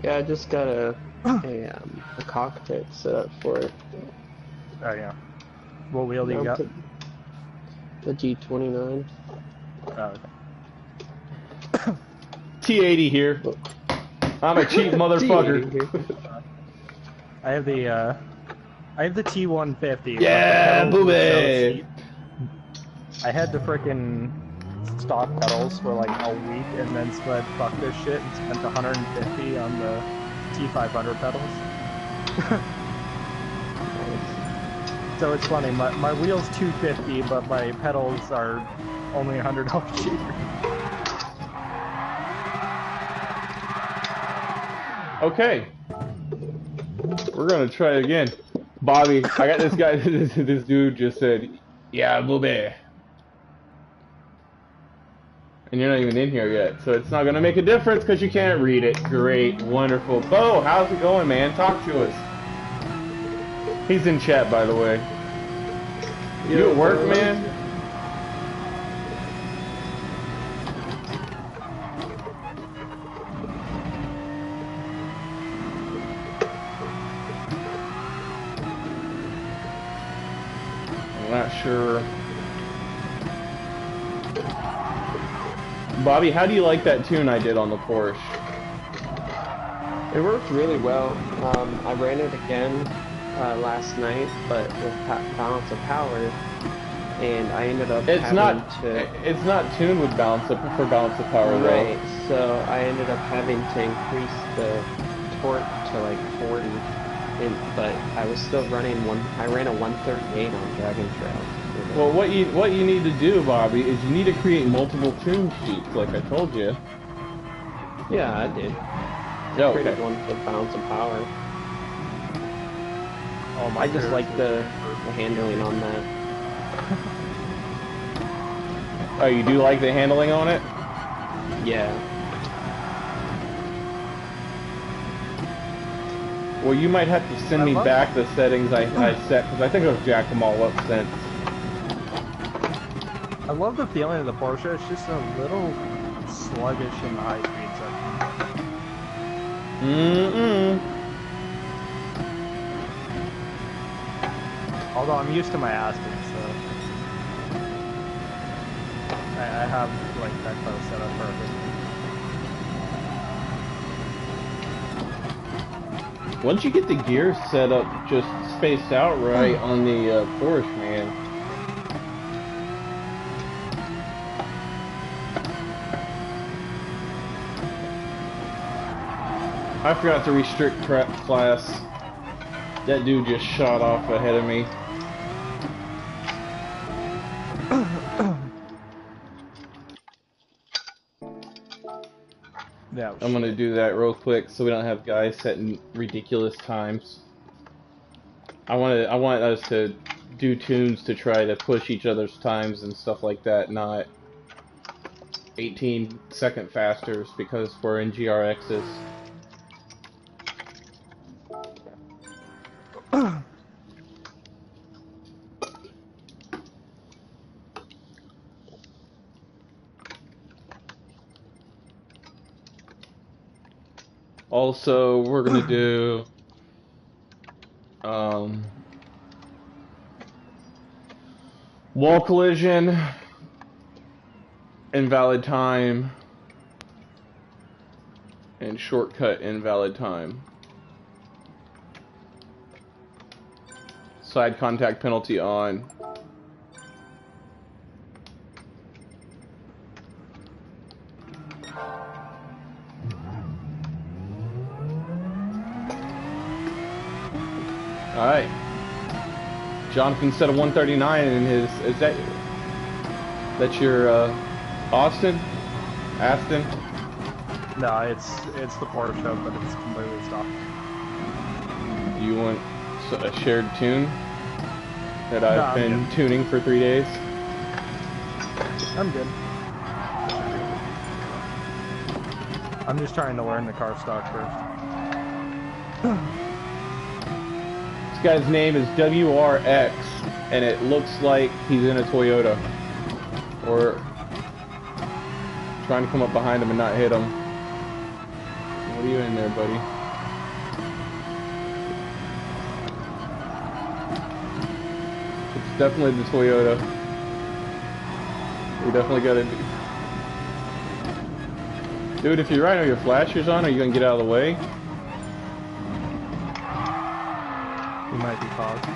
Yeah, I just got a cockpit set up for it. Oh yeah. What wheel do you got? The G29. Oh, okay. T80 here. I'm a cheap motherfucker. I have the T150. Yeah, booby! I had to frickin' stock pedals for like a week and then said fuck this shit and spent 150 on the T500 pedals. So it's funny, my wheel's 250, but my pedals are only $100 cheaper. Okay. We're gonna try it again. Bobby, I got this guy, this dude just said, yeah, booby. And you're not even in here yet, so it's not gonna make a difference because you can't read it. Great, wonderful. Bo, how's it going, man? Talk to us. He's in chat, by the way. You at work, man? Sure. Bobby, how do you like that tune I did on the Porsche? It worked really well. I ran it again last night, but with balance of power, and I ended up It's having it's not tuned with for balance of power, right. though. So I ended up having to increase the torque to like 40, but I was still running I ran a 138 on Dragon Trail. Well, what you need to do, Bobby, is you need to create multiple tune sheets, like I told you. Yeah, I did. Yeah, Created okay. one for balance of power. Oh my! I just like the handling on that. Oh, you do like the handling on it? Yeah. Well, you might have to send me back the settings I set, because I think I've jacked them all up since. I love the feeling of the Porsche. It's just a little sluggish in the high speed section. Although I'm used to my Aston, so I have like that close set up perfect. Once you get the gears set up just spaced out right on the Porsche, man. I forgot to restrict class. That dude just shot off ahead of me. Yeah, I'm gonna do that real quick so we don't have guys setting ridiculous times. I want us to do tunes to try to push each other's times and stuff like that, not 18-second fasters because we're in GRXs. Also, we're gonna do wall collision, invalid time, and shortcut invalid time. Side contact penalty on. Alright. Jonathan said a 139 in his, that's your, Aston? No, it's the Porsche, but it's completely stock. Do you want a shared tune that I've been tuning for 3 days? I'm good. I'm just trying to learn the car stock first. This guy's name is WRX, and it looks like he's in a Toyota. Or trying to come up behind him and not hit him. What are you in there, buddy? It's definitely the Toyota. We definitely gotta Dude, if you're right on your flashers on, are you gonna get out of the way? You might be paused.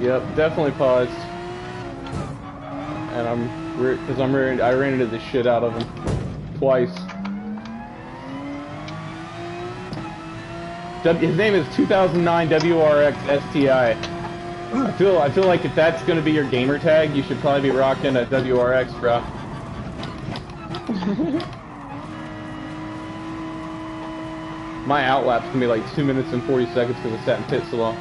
Yep, definitely paused. And I ran into the shit out of him twice. His name is 2009 WRX STI. I feel like if that's gonna be your gamer tag, you should probably be rocking a WRX, bro. My outlap's gonna be like 2 minutes and 40 seconds because I sat in pit so long.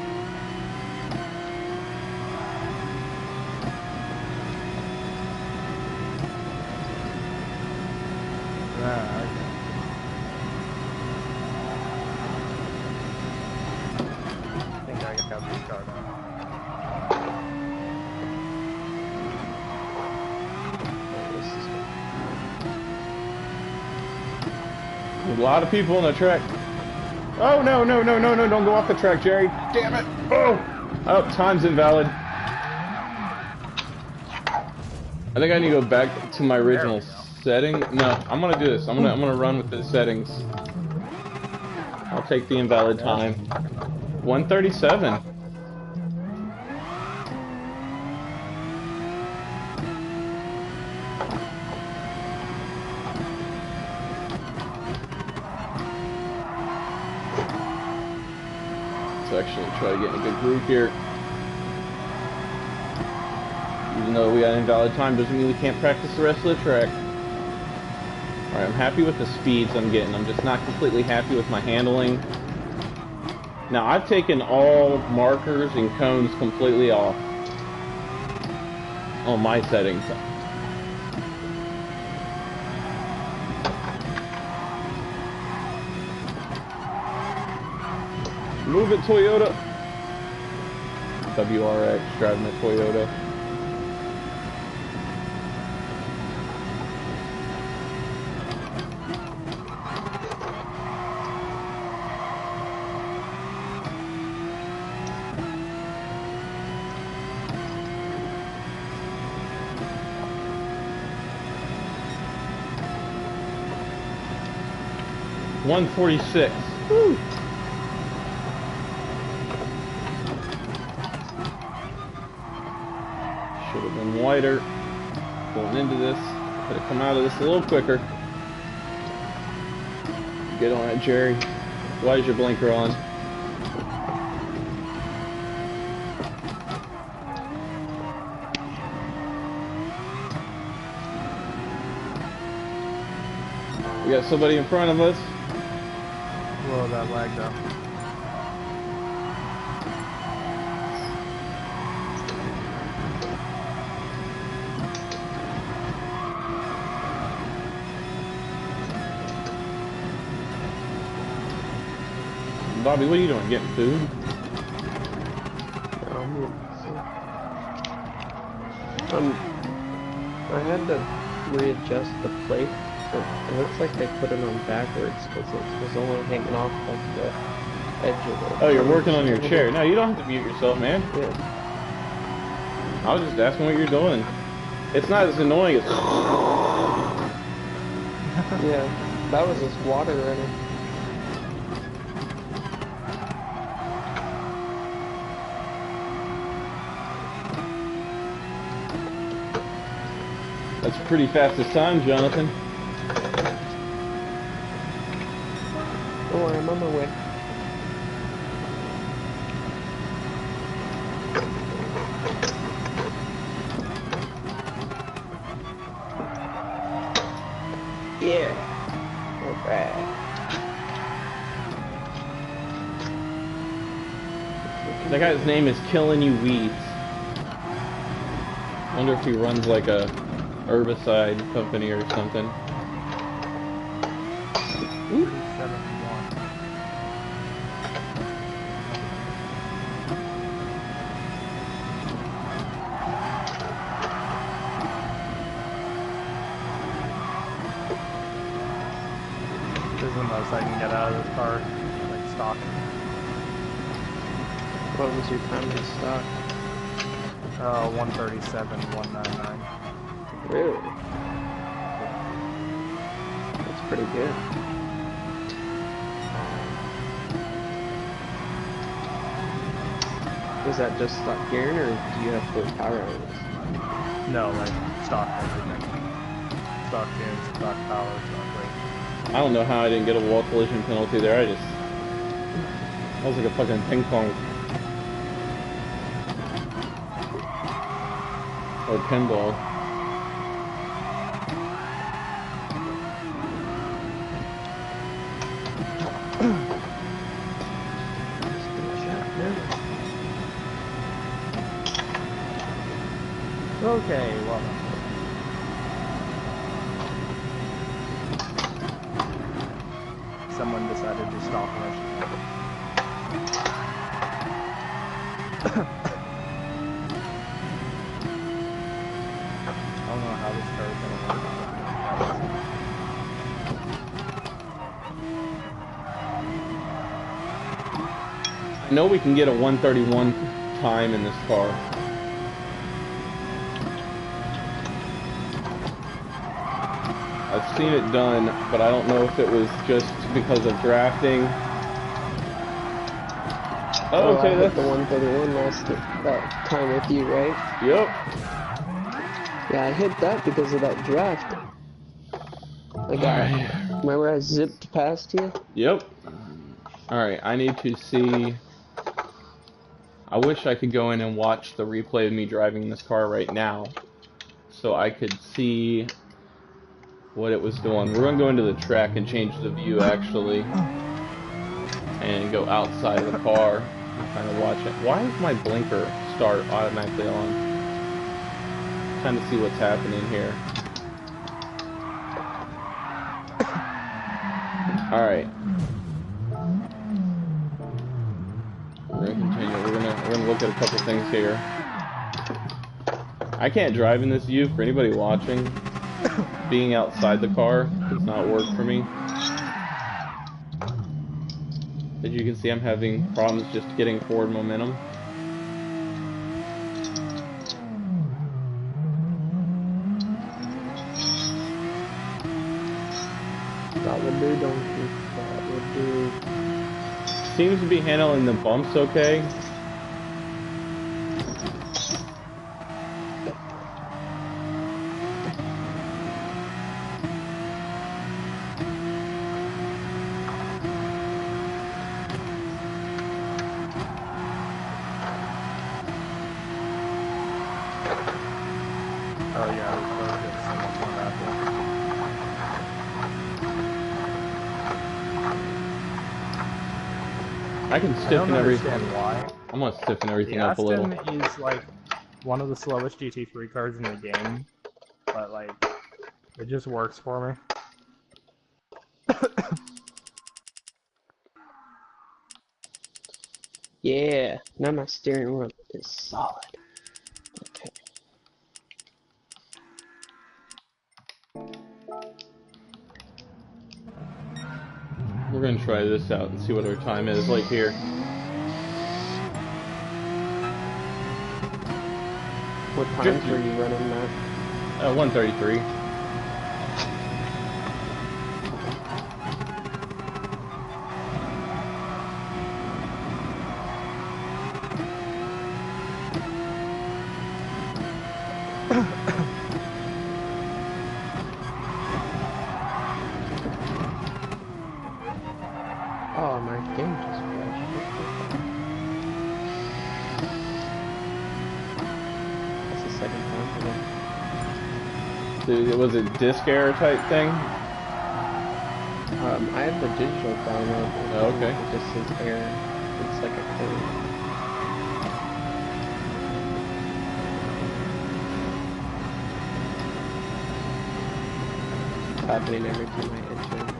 A lot of people on the track. Oh, no, no, no, no, no, don't go off the track, Jerry. Damn it. Oh, oh, time's invalid. I think I need to go back to my original setting. No, I'm gonna do this. I'm gonna run with the settings. I'll take the invalid time. 1:37. Let's actually try to get in a good groove here. Even though we got invalid time, doesn't mean we can't practice the rest of the track. Alright, I'm happy with the speeds I'm getting. I'm just not completely happy with my handling. Now, I've taken all markers and cones completely off on my settings. Move it, Toyota! WRX driving a Toyota. .146. Woo! Should have been wider going into this. Could have come out of this a little quicker. Get on it, Jerry. Why is your blinker on? We got somebody in front of us. Whoa, that lagged up. Bobby, what are you doing? Getting food? I had to readjust the plate. It looks like they put it on backwards because it was only hanging off like the edge of it. Oh, you're working on your chair. No, you don't have to mute yourself, man. Yeah. I was just asking what you're doing. It's not as annoying as... Yeah, that was just water in it. That's pretty fastest time, Jonathan. Don't worry, I'm on my way. Yeah. Alright. That guy's name is Killing You Weeds. I wonder if he runs like a herbicide company or something. Ooh. 71. This is the most I can get out of this car, like stock. What was your time in stock? 137, 199. Really? That's pretty good. Was that just stock gearing, or do you have full power on this? No, like stock everything. Stock tunes, stock power, stock weight. I don't know how I didn't get a wall collision penalty there. I just... That was like a fucking ping pong. Or pinball. Okay, well. Someone decided to stop rushing. I don't know how this car is gonna work. know we can get a 131 time in this car. I've seen it done, but I don't know if it was just because of drafting. Oh, okay, I that's hit the 131 last that time with you, right? Yep. Yeah, I hit that because of that draft. Remember I zipped past you? Yep. Alright, I need to see. I wish I could go in and watch the replay of me driving this car right now, so I could see what it was doing. We're going to go into the track and change the view, actually, and go outside of the car and kind of watch it. Why is my blinker start automatically on? Trying to see what's happening here. Alright. We're going to continue. We're gonna look at a couple things here. I can't drive in this view. For anybody watching, being outside the car does not work for me. As you can see, I'm having problems just getting forward momentum. That would do, donkey. That would do. Seems to be handling the bumps okay. Oh yeah, it's almost one after. I can I don't stiffen everything. understand why. I'm gonna stiffen everything The up a little. Aston is like one of the slowest GT3 cars in the game, but like it just works for me. Yeah, now my steering wheel is solid. Okay. We're gonna try this out and see what our time is like here. What times were you running that? 133. Oh, my game just crashed. That's the second time today. Dude, was it disc error type thing? I have the digital download. Oh, okay. It just says error. It's like a code. It's happening every time I enter.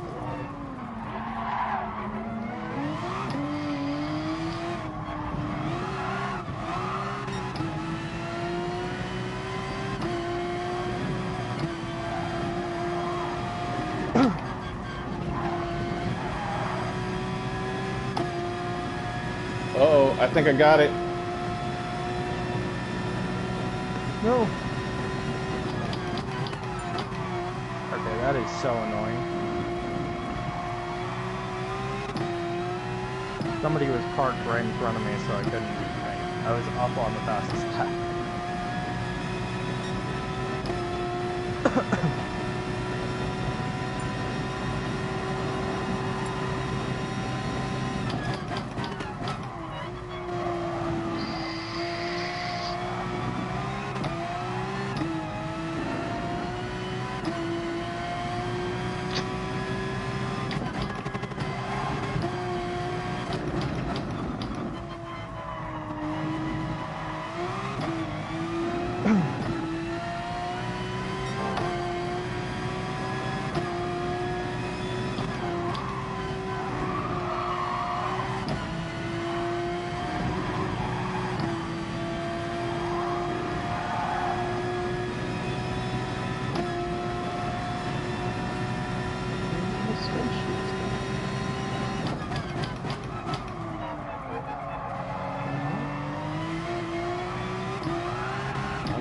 Uh-oh, I think I got it. No. Okay, that is so annoying. Somebody was parked right in front of me, so I couldn't do anything. I was up on the fastest lap.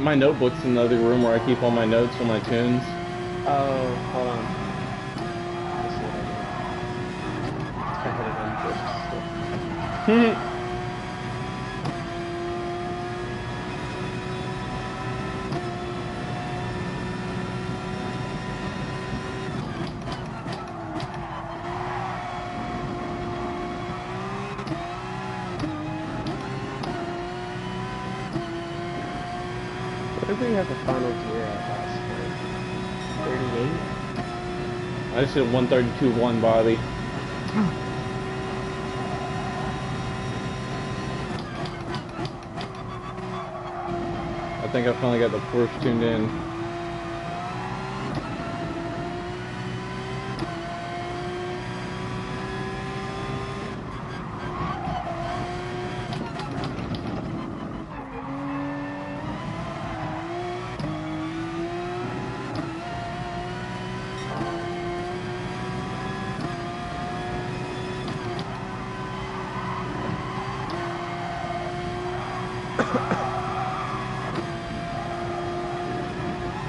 My notebook's in the other room where I keep all my notes for my tunes. Oh, hold on. Let's see what I hit it on drift. What did we have the final gear at last time? 38? I just hit 132.1 body. I think I finally got the Porsche tuned in.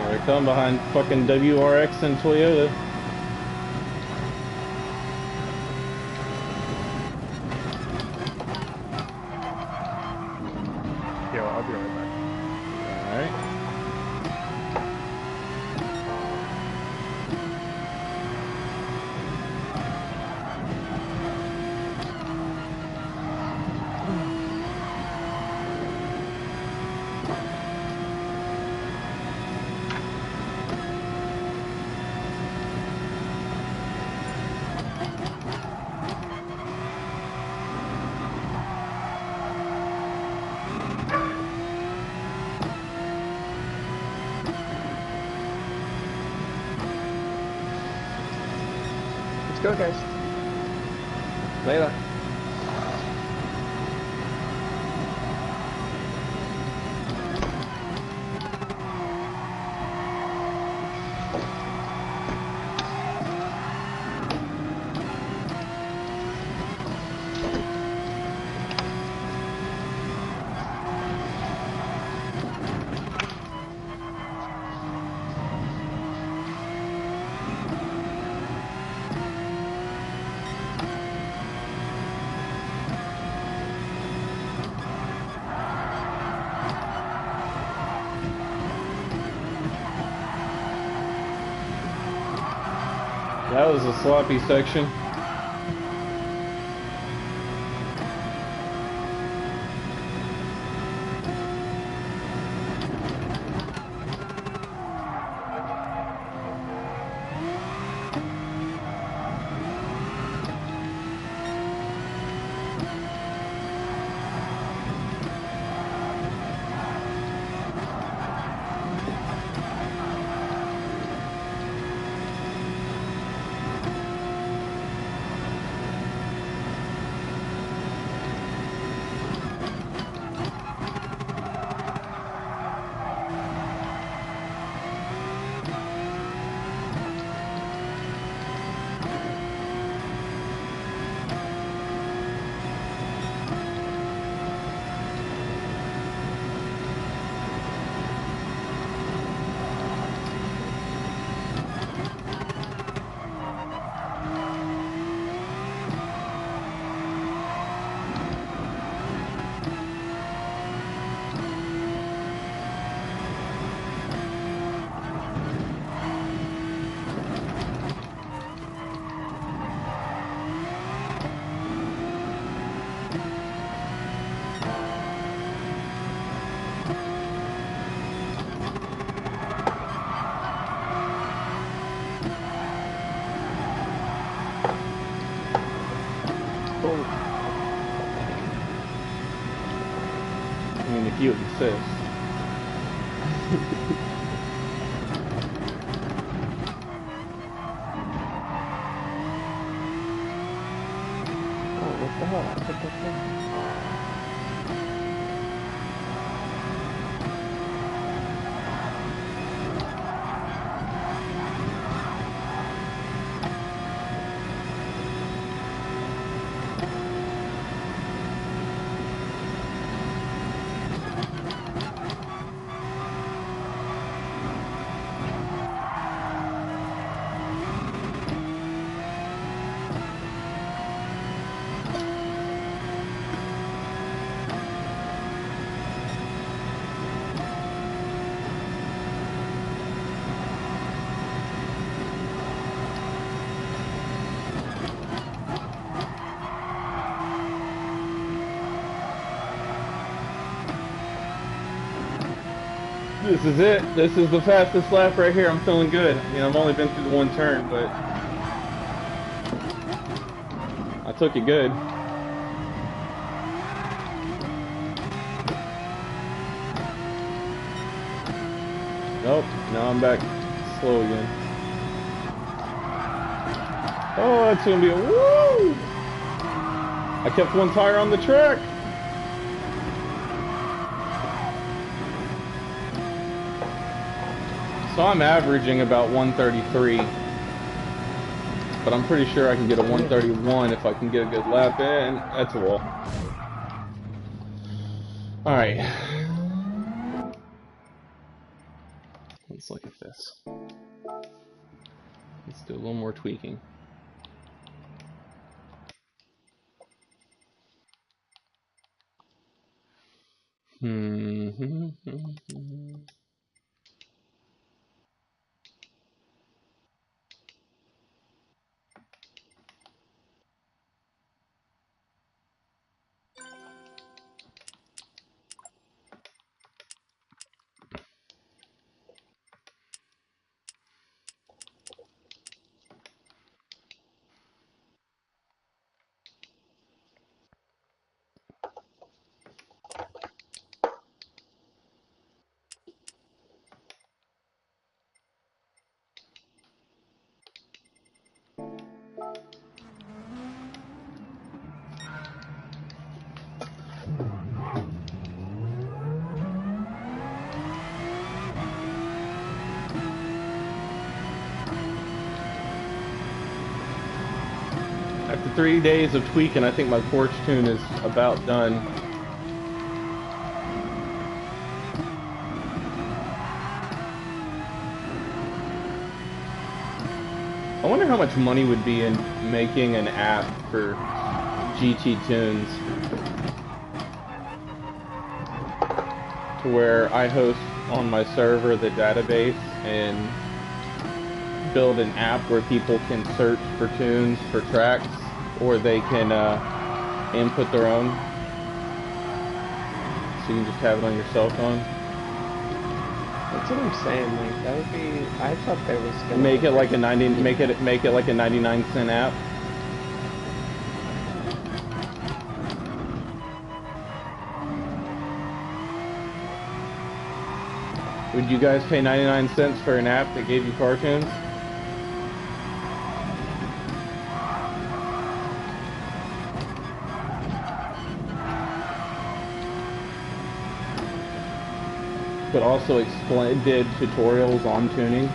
They're coming behind fucking WRX and Toyota. Yo, I'll be right back. Alright. Let's go, guys. Later. That was a sloppy section. I mean, if you insist. Oh, what the hell? I put that down. This is it. This is the fastest lap right here. I'm feeling good. I mean, I've only been through the one turn, but I took it good. Nope. Now I'm back slow again. Oh, that's gonna be a woo! I kept one tire on the track. So I'm averaging about 133, but I'm pretty sure I can get a 131 if I can get a good lap in. That's a wall. All right. Let's look at this. Let's do a little more tweaking. After 3 days of tweaking, I think my porch tune is about done. I wonder how much money would be in making an app for GT tunes to where I host on my server the database and build an app where people can search for tunes for tracks, or they can input their own, so you can just have it on your cell phone. That's what I'm saying. Like that would be. I thought there was gonna Make it like a 99-cent app. Would you guys pay 99 cents for an app that gave you cartoons? But also did tutorials on tuning.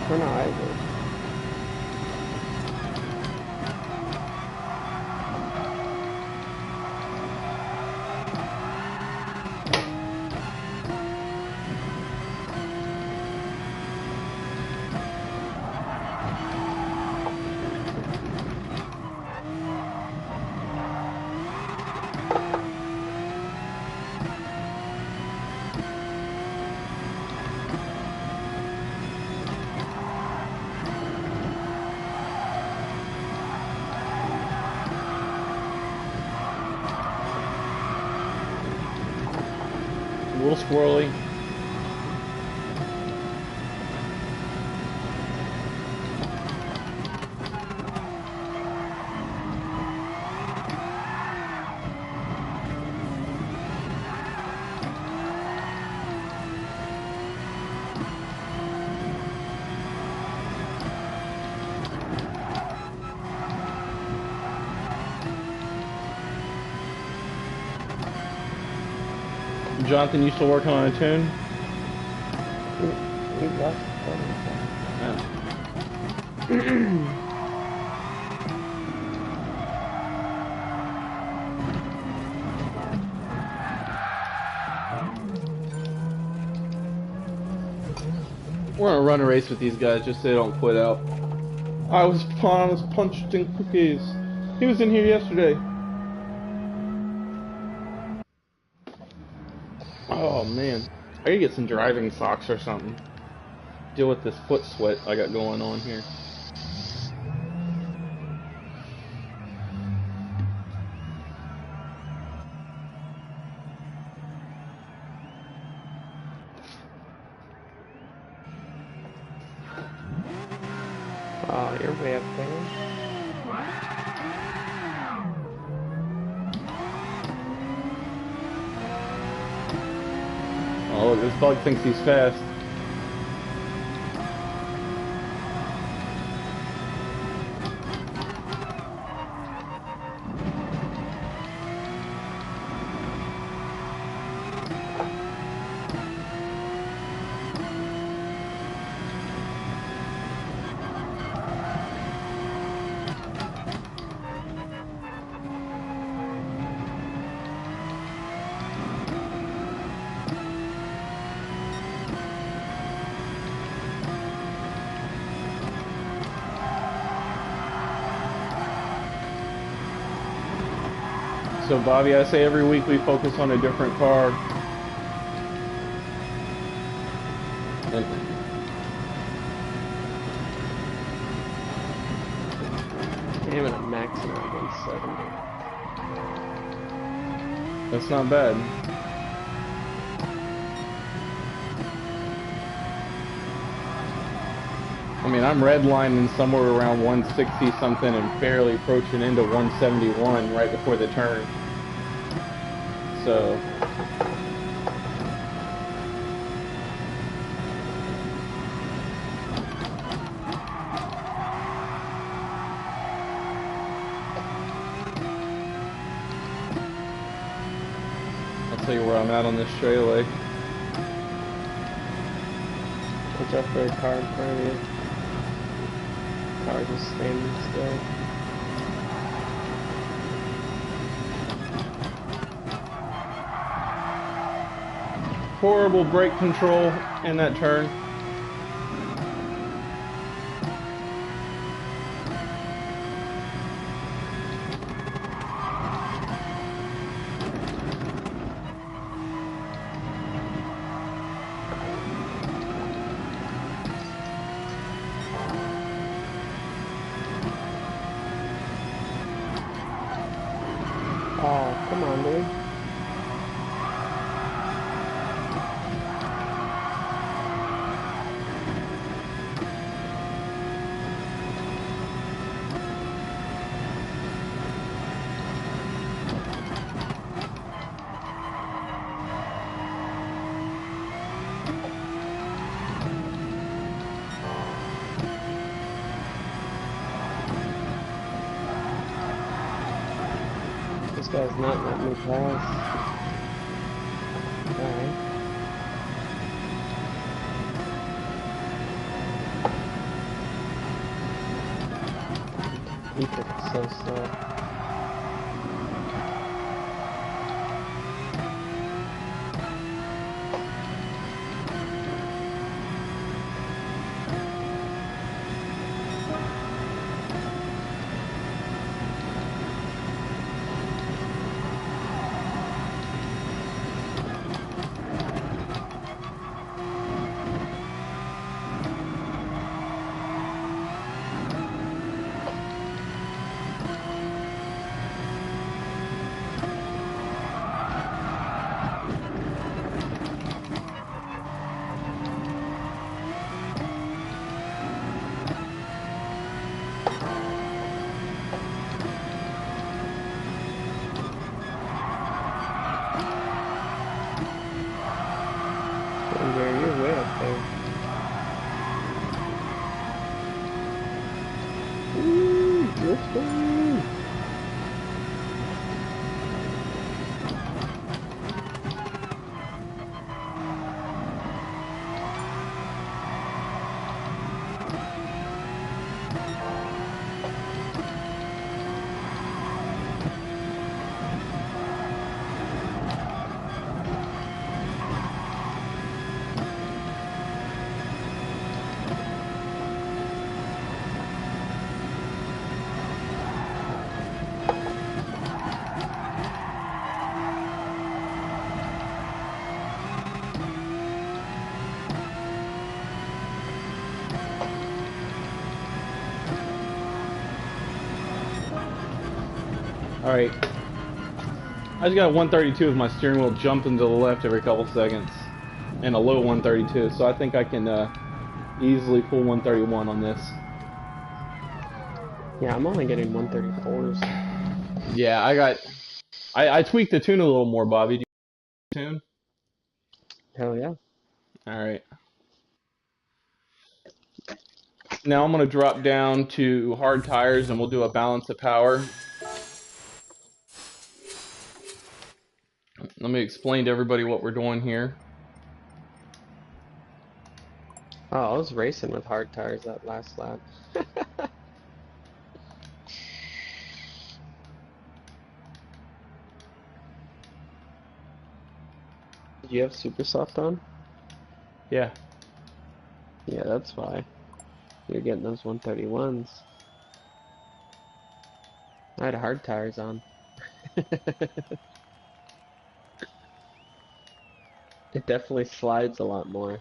For now, I would. A little squirrely. Jonathan, you still working on a tune? We left. We're gonna run a race with these guys just so they don't quit out. I was promised punched in cookies. He was in here yesterday. Oh man, I gotta get some driving socks or something. Deal with this foot sweat I got going on here. Oh, you're way up there. Oh, look, this dog thinks he's fast. So Bobby, I say every week we focus on a different car. And Damn it, I'm maxing out 170. that's not bad. I mean, I'm redlining somewhere around 160 something and barely approaching into 171 right before the turn. So I'll tell you where I'm at on this straightaway. Watch out for a car in front of you. Car just standing still. Horrible brake control in that turn. Oh, come on, dude. This guy's not letting me pass. Alright. He took it so slow. Alright. I just got a 132 with my steering wheel jumping to the left every couple seconds. And a low 132, so I think I can easily pull 131 on this. Yeah, I'm only getting 134s. Yeah, I tweaked the tune a little more, Bobby. Do you tune? Hell yeah. Alright. Now I'm going to drop down to hard tires and we'll do a balance of power. Let me explain to everybody what we're doing here. Oh, I was racing with hard tires that last lap. Did you have super soft on? Yeah. Yeah, that's why. You're getting those 131s. I had hard tires on. It definitely slides a lot more.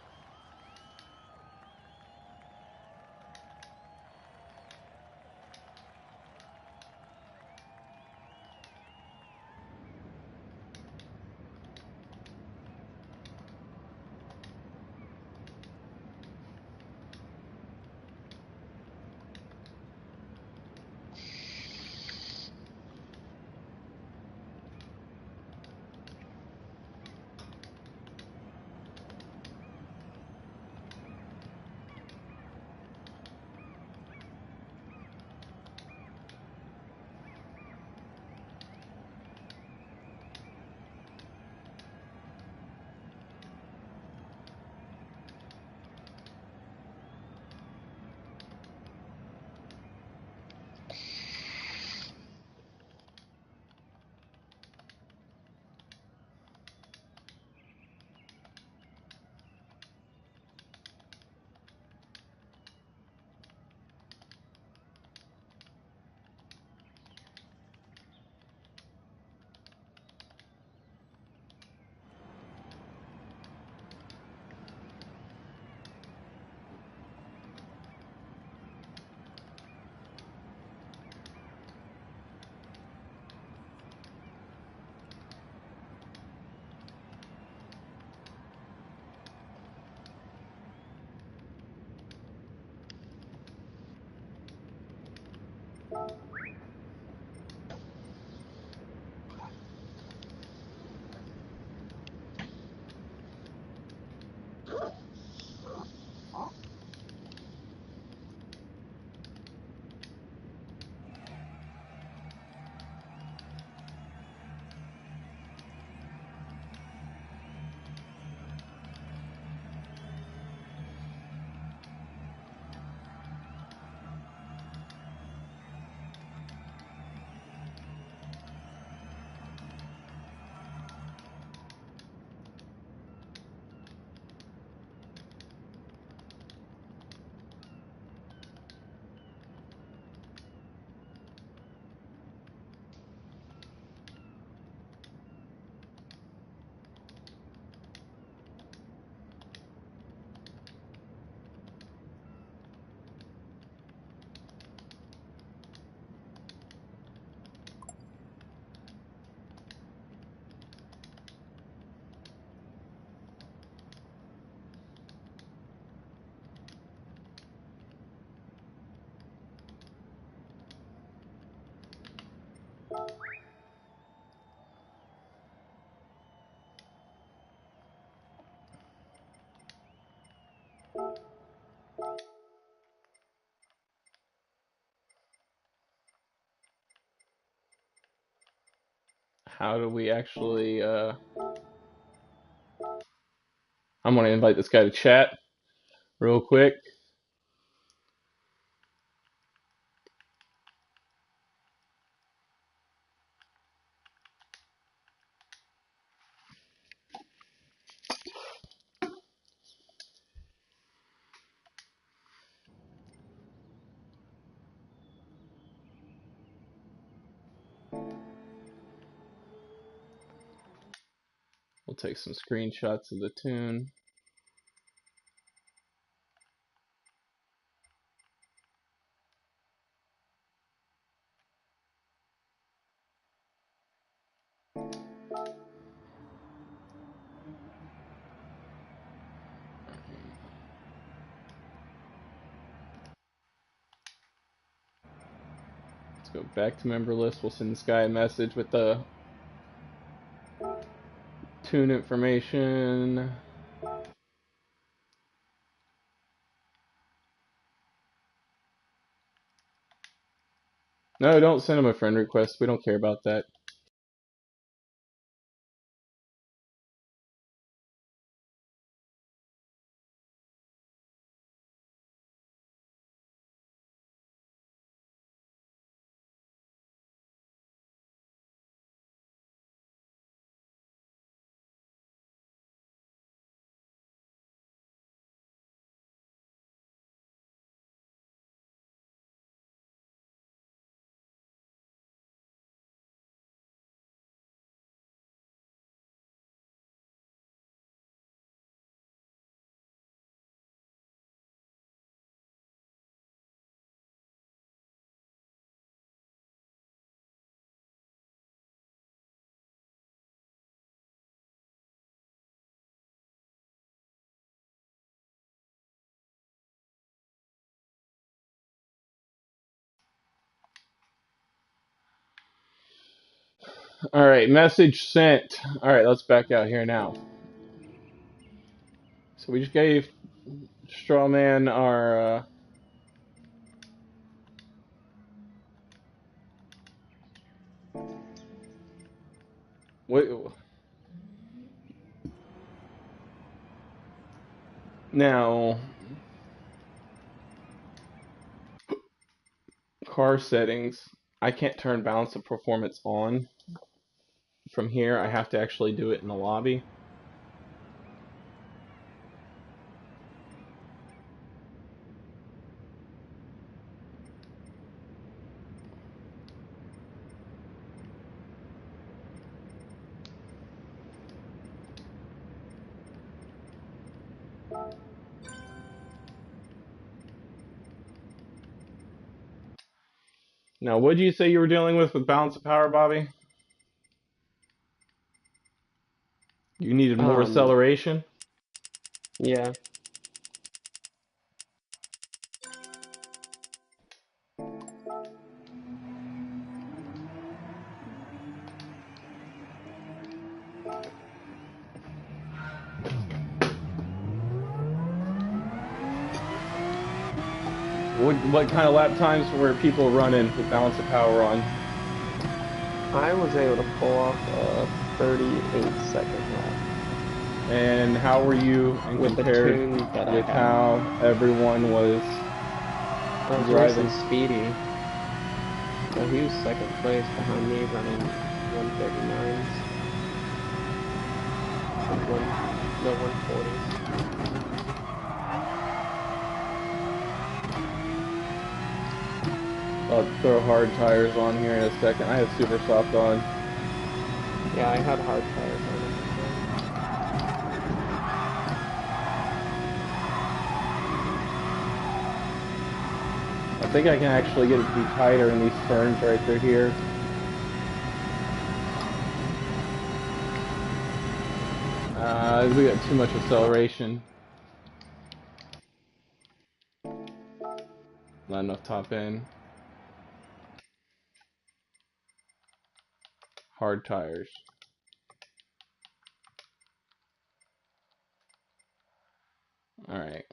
How do we actually, I'm going to invite this guy to chat real quick. We'll take some screenshots of the tune. Back to member list. We'll send this guy a message with the tune information. No, don't send him a friend request. We don't care about that. Alright, message sent. Alright, let's back out here now. So we just gave Strawman our what now car settings. I can't turn balance of performance on from here. I have to actually do it in the lobby. Now, what did you say you were dealing with balance of power, Bobby? You needed more acceleration? Yeah. What kind of lap times were people running with balance of power on? I was able to pull off a 38-second lap. And how were you compared with how everyone was I was racing Speedy. So he was second place behind me, running 139s. No 140s. I'll throw hard tires on here in a second. I have super soft on. Yeah, I had hard tires on it. I think I can actually get it to be tighter in these turns right through here. We got too much acceleration. Not enough top end. Hard tires. All right.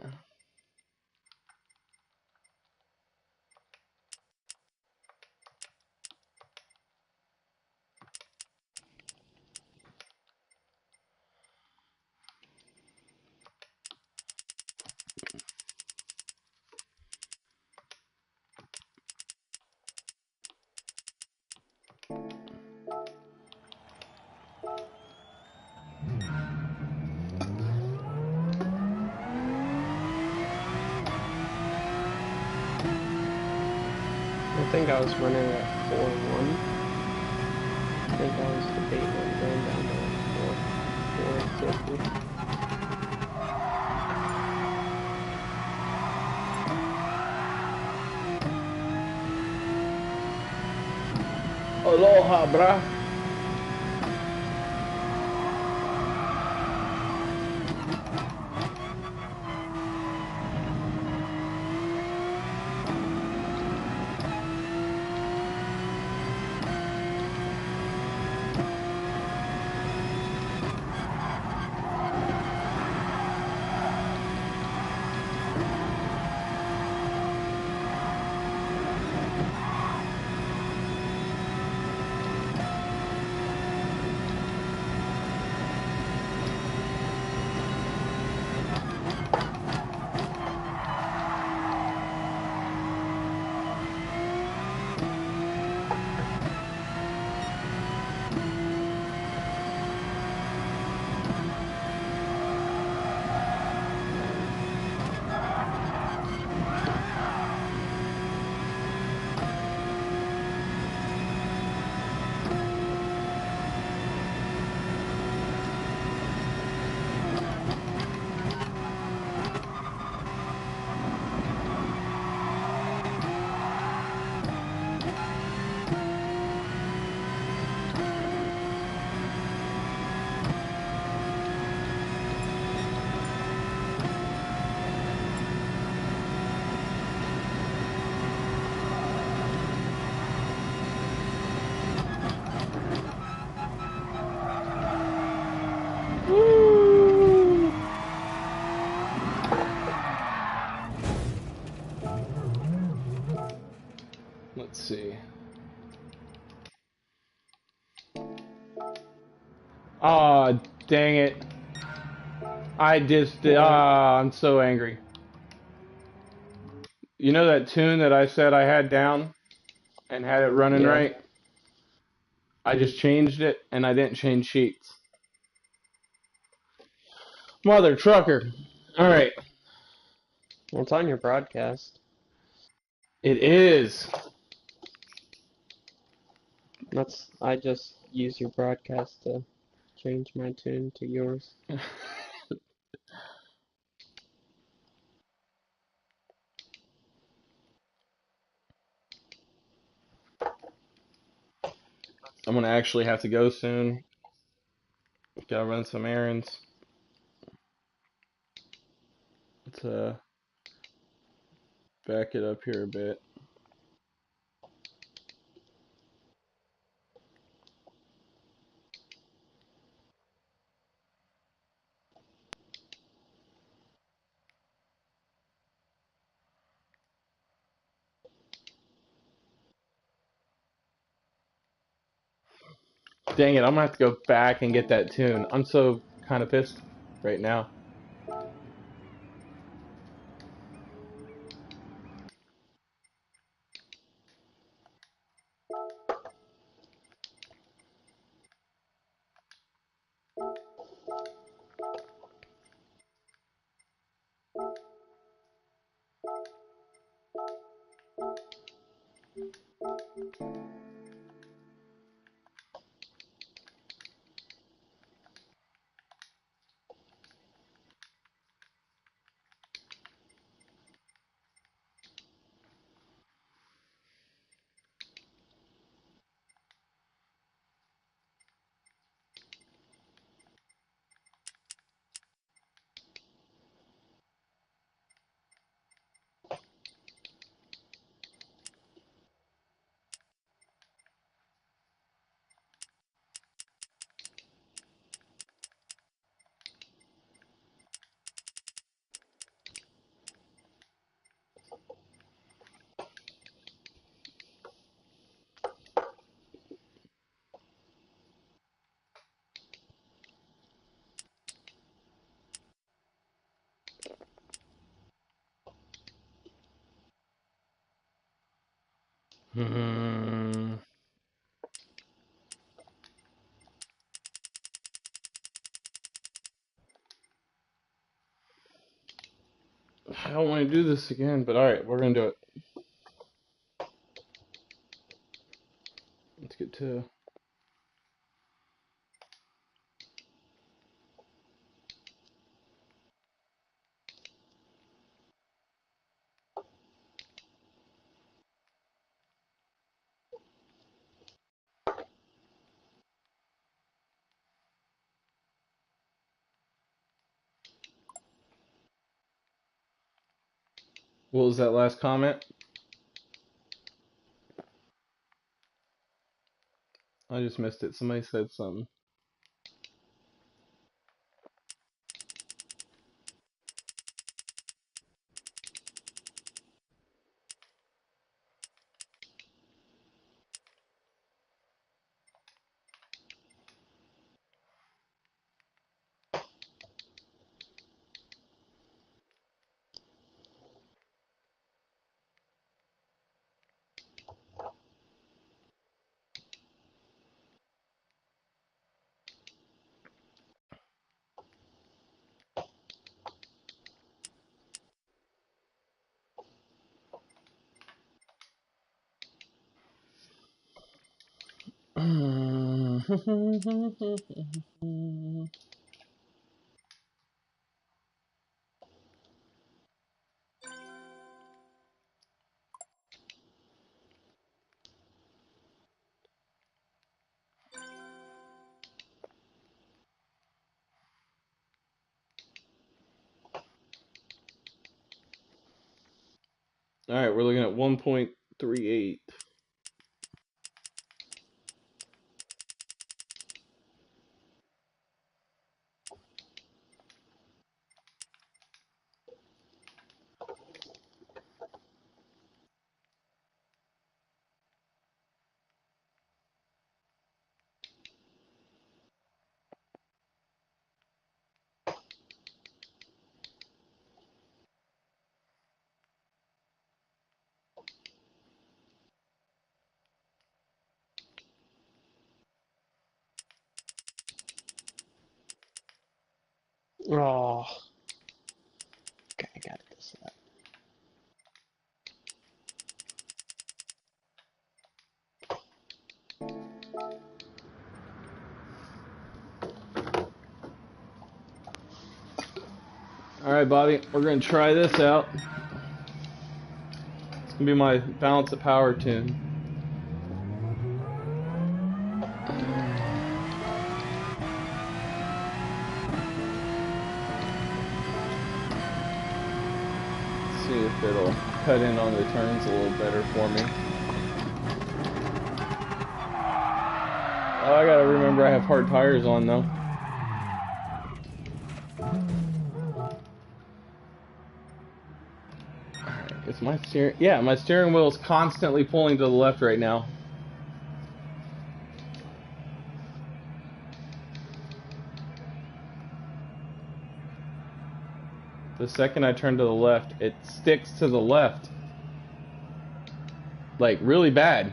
I think I was running at 4-1. I think I was debating on going down to 450. Aloha, brah. Ah, dang it. I just did. What? Ah, I'm so angry. You know that tune that I said I had down and had it running Yeah. right? I just changed it and I didn't change sheets. Mother trucker. Alright. It's on your broadcast. It is. I just use your broadcast to change my tune to yours. I'm gonna actually have to go soon. Gotta run some errands. Let's back it up here a bit. Dang it, I'm gonna have to go back and get that tune. I'm so kind of pissed right now. Hmm. I don't want to do this again, but alright, we're gonna do it. Let's get to. What was that last comment? I just missed it. Somebody said something. Alright, we're looking at 1.38. Oh. Okay, I got this. Alright, Bobby, we're gonna try this out. It's gonna be my balance of power tune. Let's see if it'll cut in on the turns a little better for me. Oh, I gotta remember I have hard tires on though. Is my steering? Yeah, my steering wheel is constantly pulling to the left right now. The second I turn to the left, it sticks to the left. Like, really bad.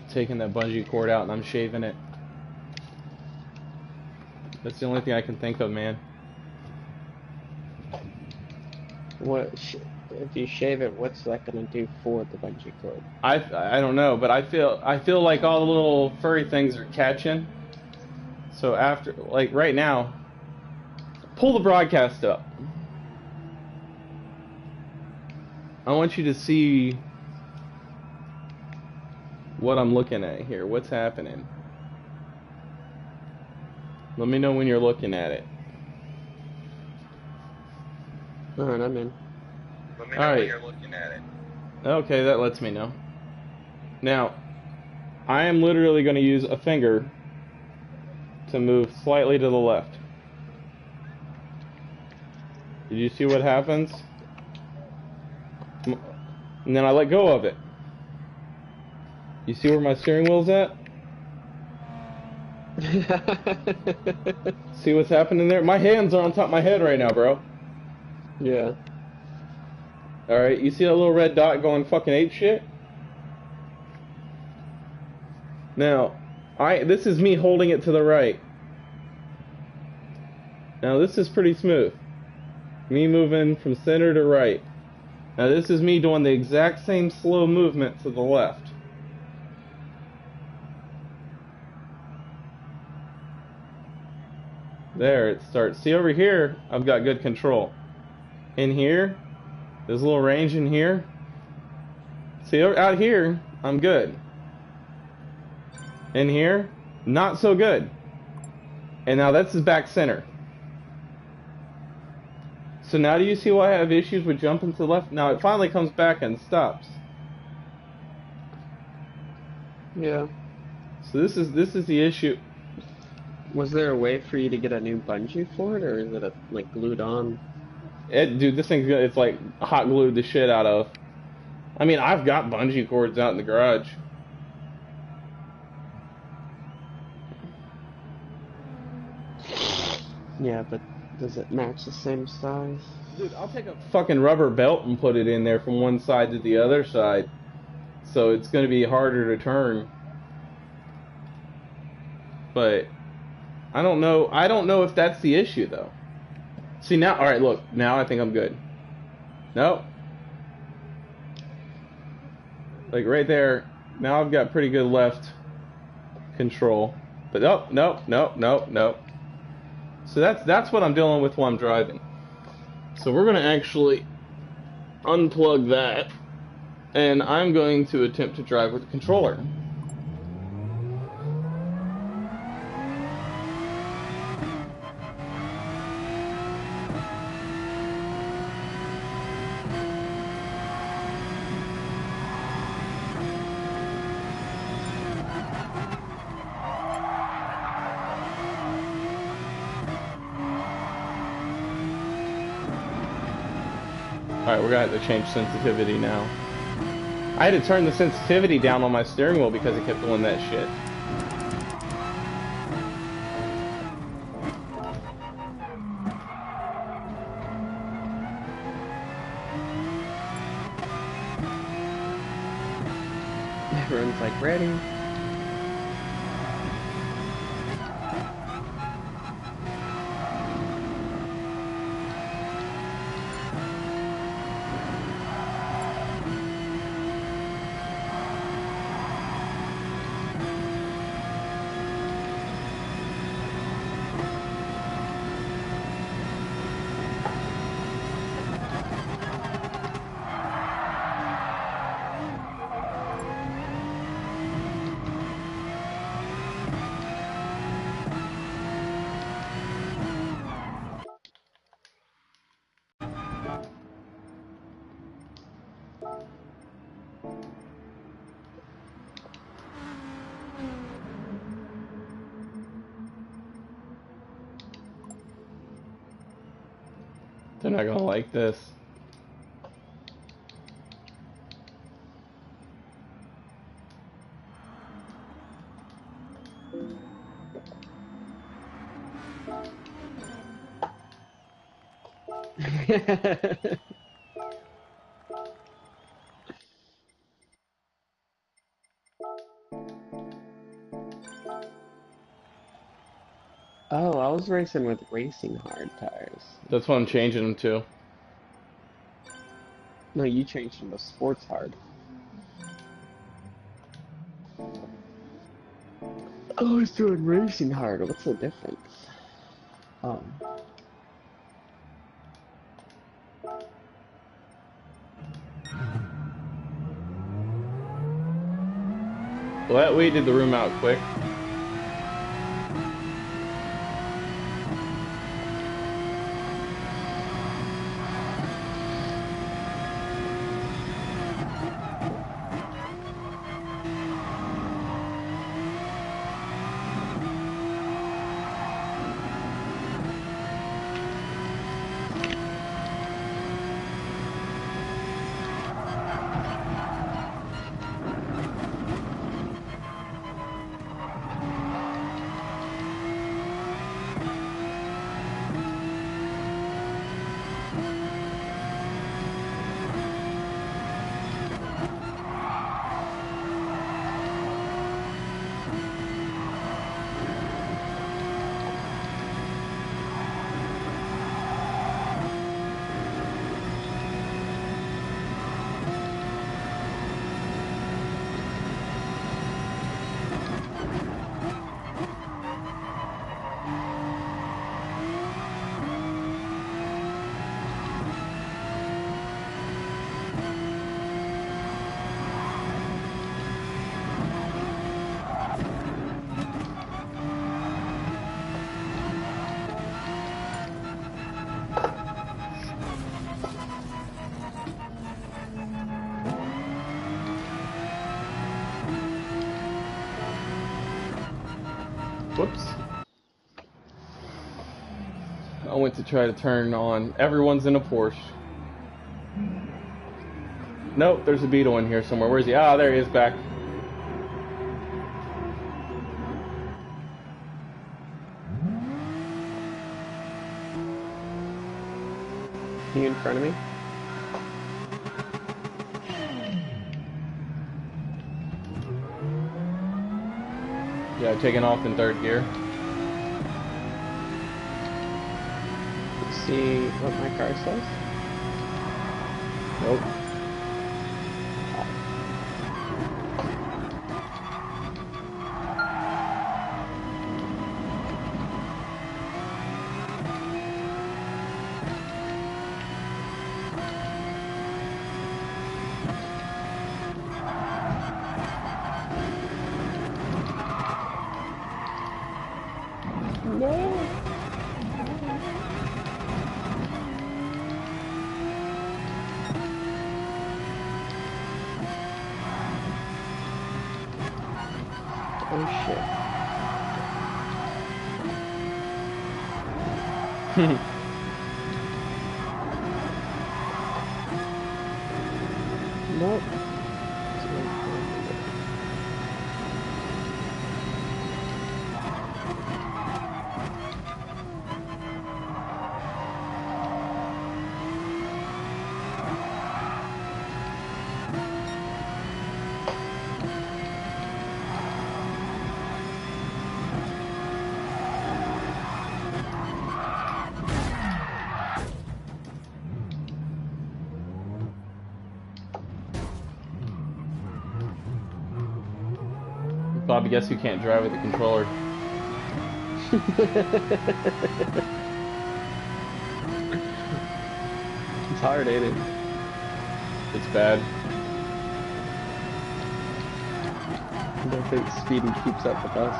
Taking that bungee cord out and I'm shaving it. That's the only thing I can think of, man. What if you shave it? What's that gonna do for the bungee cord? I don't know, but I feel like all the little furry things are catching. So after, like right now, pull the broadcast up. I want you to see what I'm looking at here. What's happening? Let me know when you're looking at it. Alright, I'm in. Let me know when you're looking at it. Okay, that lets me know. Now, I am literally going to use a finger to move slightly to the left. Did you see what happens? And then I let go of it. You see where my steering wheel's at? See what's happening there? My hands are on top of my head right now, bro. Yeah. Alright, you see that little red dot going fucking ape shit? Now, this is me holding it to the right. Now this is pretty smooth. Me moving from center to right. Now this is me doing the exact same slow movement to the left. There, it starts. See over here, I've got good control. In here, there's a little range in here. See, out here, I'm good. In here, not so good. And now this is back center. So now do you see why I have issues with jumping to the left? Now it finally comes back and stops. Yeah. So this is the issue. Was there a way for you to get a new bungee for it, or is it like glued on? Dude, this thing's it's like hot glued the shit out of. I mean, I've got bungee cords out in the garage. Yeah, but does it match the same size? Dude, I'll take a fucking rubber belt and put it in there from one side to the other side. So it's going to be harder to turn. But I don't know if that's the issue though. See now, alright, look, now I think I'm good. Nope. Like right there, now I've got pretty good left control. But nope. So that's what I'm dealing with while I'm driving. So we're gonna actually unplug that, and I'm going to attempt to drive with the controller. Alright, we're gonna have to change sensitivity now. I had to turn the sensitivity down on my steering wheel because it kept doing that shit. Everyone's like, ready? They're not gonna like this. Oh, I was racing with racing hard tires. That's what I'm changing them to. No, you changed them to sports hard. I was doing racing hard. What's the difference? Oh. Well, that weeded the room out quick. Whoops. I went to try to turn on. Everyone's in a Porsche. Nope, there's a Beetle in here somewhere. Where's he? Ah, there he is back. You in front of me? Yeah, taking off in third gear. See what my car says? Nope. No. Oh shit. Nope. Bobby, guess who can't drive with a controller? It's hard, ain't it? It's bad. I don't think speeding keeps up with us.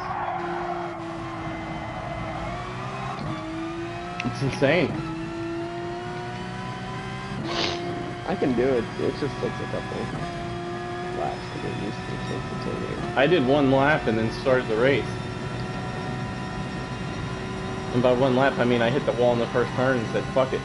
It's insane. I can do it. It just takes a couple laps to get used to something. I did one lap and then started the race. And by one lap, I mean I hit the wall in the first turn and said, fuck it.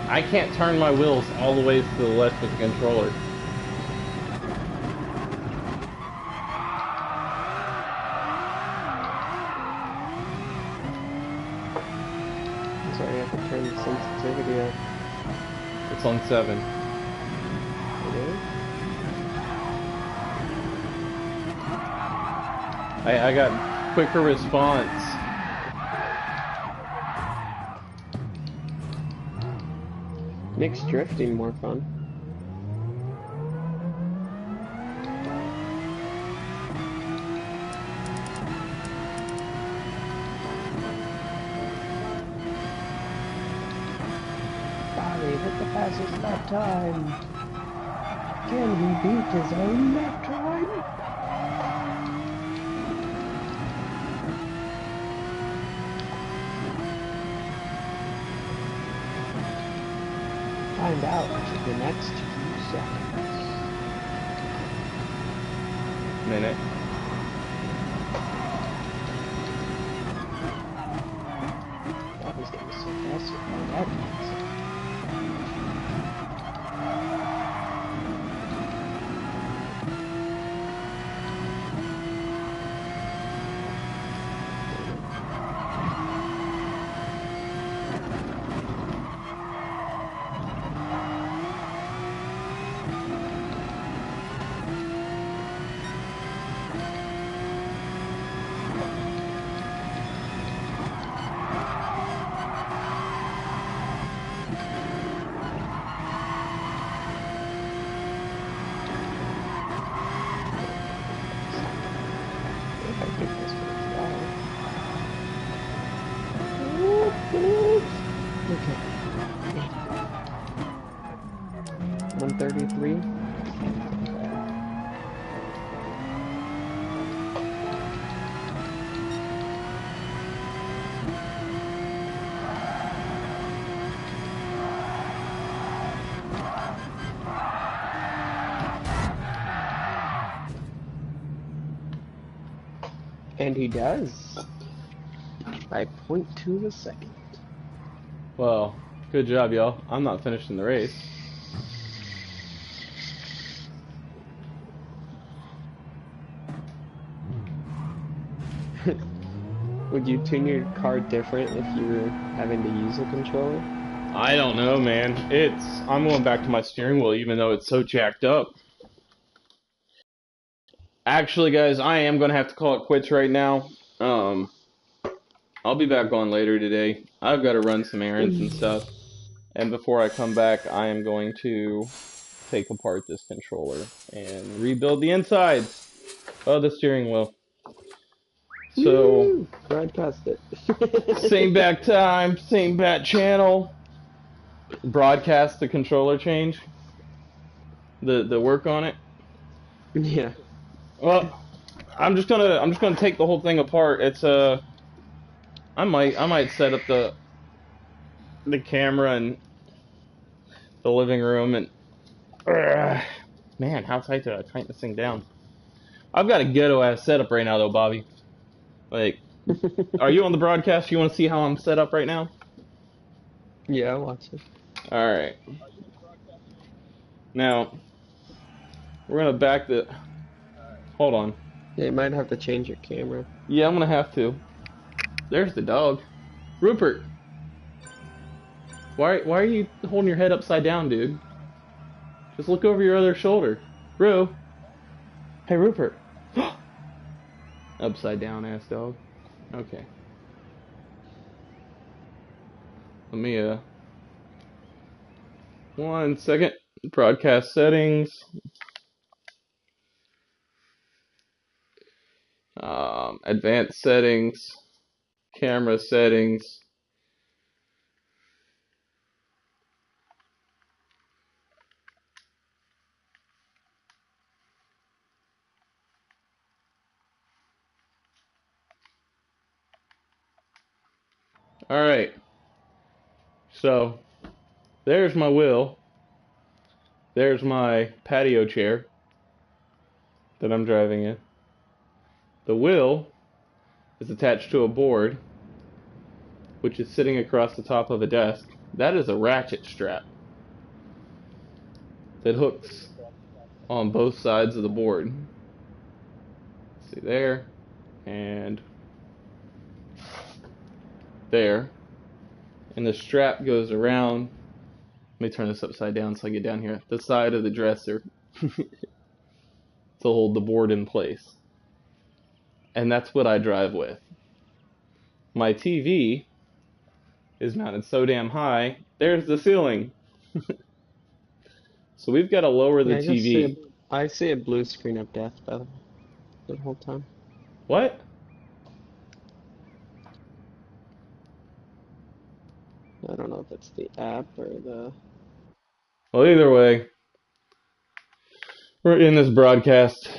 I can't turn my wheels all the way to the left with the controller. Sorry, I have to turn the sensitivity up. It's on 7. Really? I got quicker response. Makes drifting more fun. Bobby hit the fastest lap time. Can he beat his own lap time? Find out in the next few seconds. Minute. Bobby's getting so fast with my lap times. If I think this one's loud. Okay. 133. And he does. By 0.2 a second. Well, good job, y'all. I'm not finishing the race. Would you tune your car different if you were having to use a controller? I don't know, man. I'm going back to my steering wheel even though it's so jacked up. Actually, guys, I am going to have to call it quits right now. I'll be back on later today. I've got to run some errands and stuff. And before I come back, I am going to take apart this controller and rebuild the insides of the steering wheel. So, broadcast it. same back time, same bat channel. Broadcast the controller change. The work on it. Yeah. Well, I'm just gonna take the whole thing apart. It's I might set up the camera in the living room and man, how tight did I tighten this thing down? I've got a ghetto ass setup right now, though, Bobby. Like, are you on the broadcast? You want to see how I'm set up right now? Yeah, I watch it. All right. Now, we're gonna back the. Hold on. Yeah, you might have to change your camera. Yeah, I'm gonna have to. There's the dog. Rupert. Why are you holding your head upside down, dude? Just look over your other shoulder. Ru. Hey, Rupert. Upside down ass dog. Okay. Let me 1 second. Broadcast settings. Advanced settings. Camera settings. Alright. So, there's my wheel. There's my patio chair that I'm driving in. The wheel is attached to a board, which is sitting across the top of a desk. That is a ratchet strap that hooks on both sides of the board. See there, and there. And the strap goes around. Let me turn this upside down so I get down here. The side of the dresser to hold the board in place. And that's what I drive with. My TV is mounted so damn high. There's the ceiling. So we've got to lower the Yeah, TV. I see a blue screen of death, by the way, the whole time. What? I don't know if it's the app or the... Well, either way, we're in this broadcast.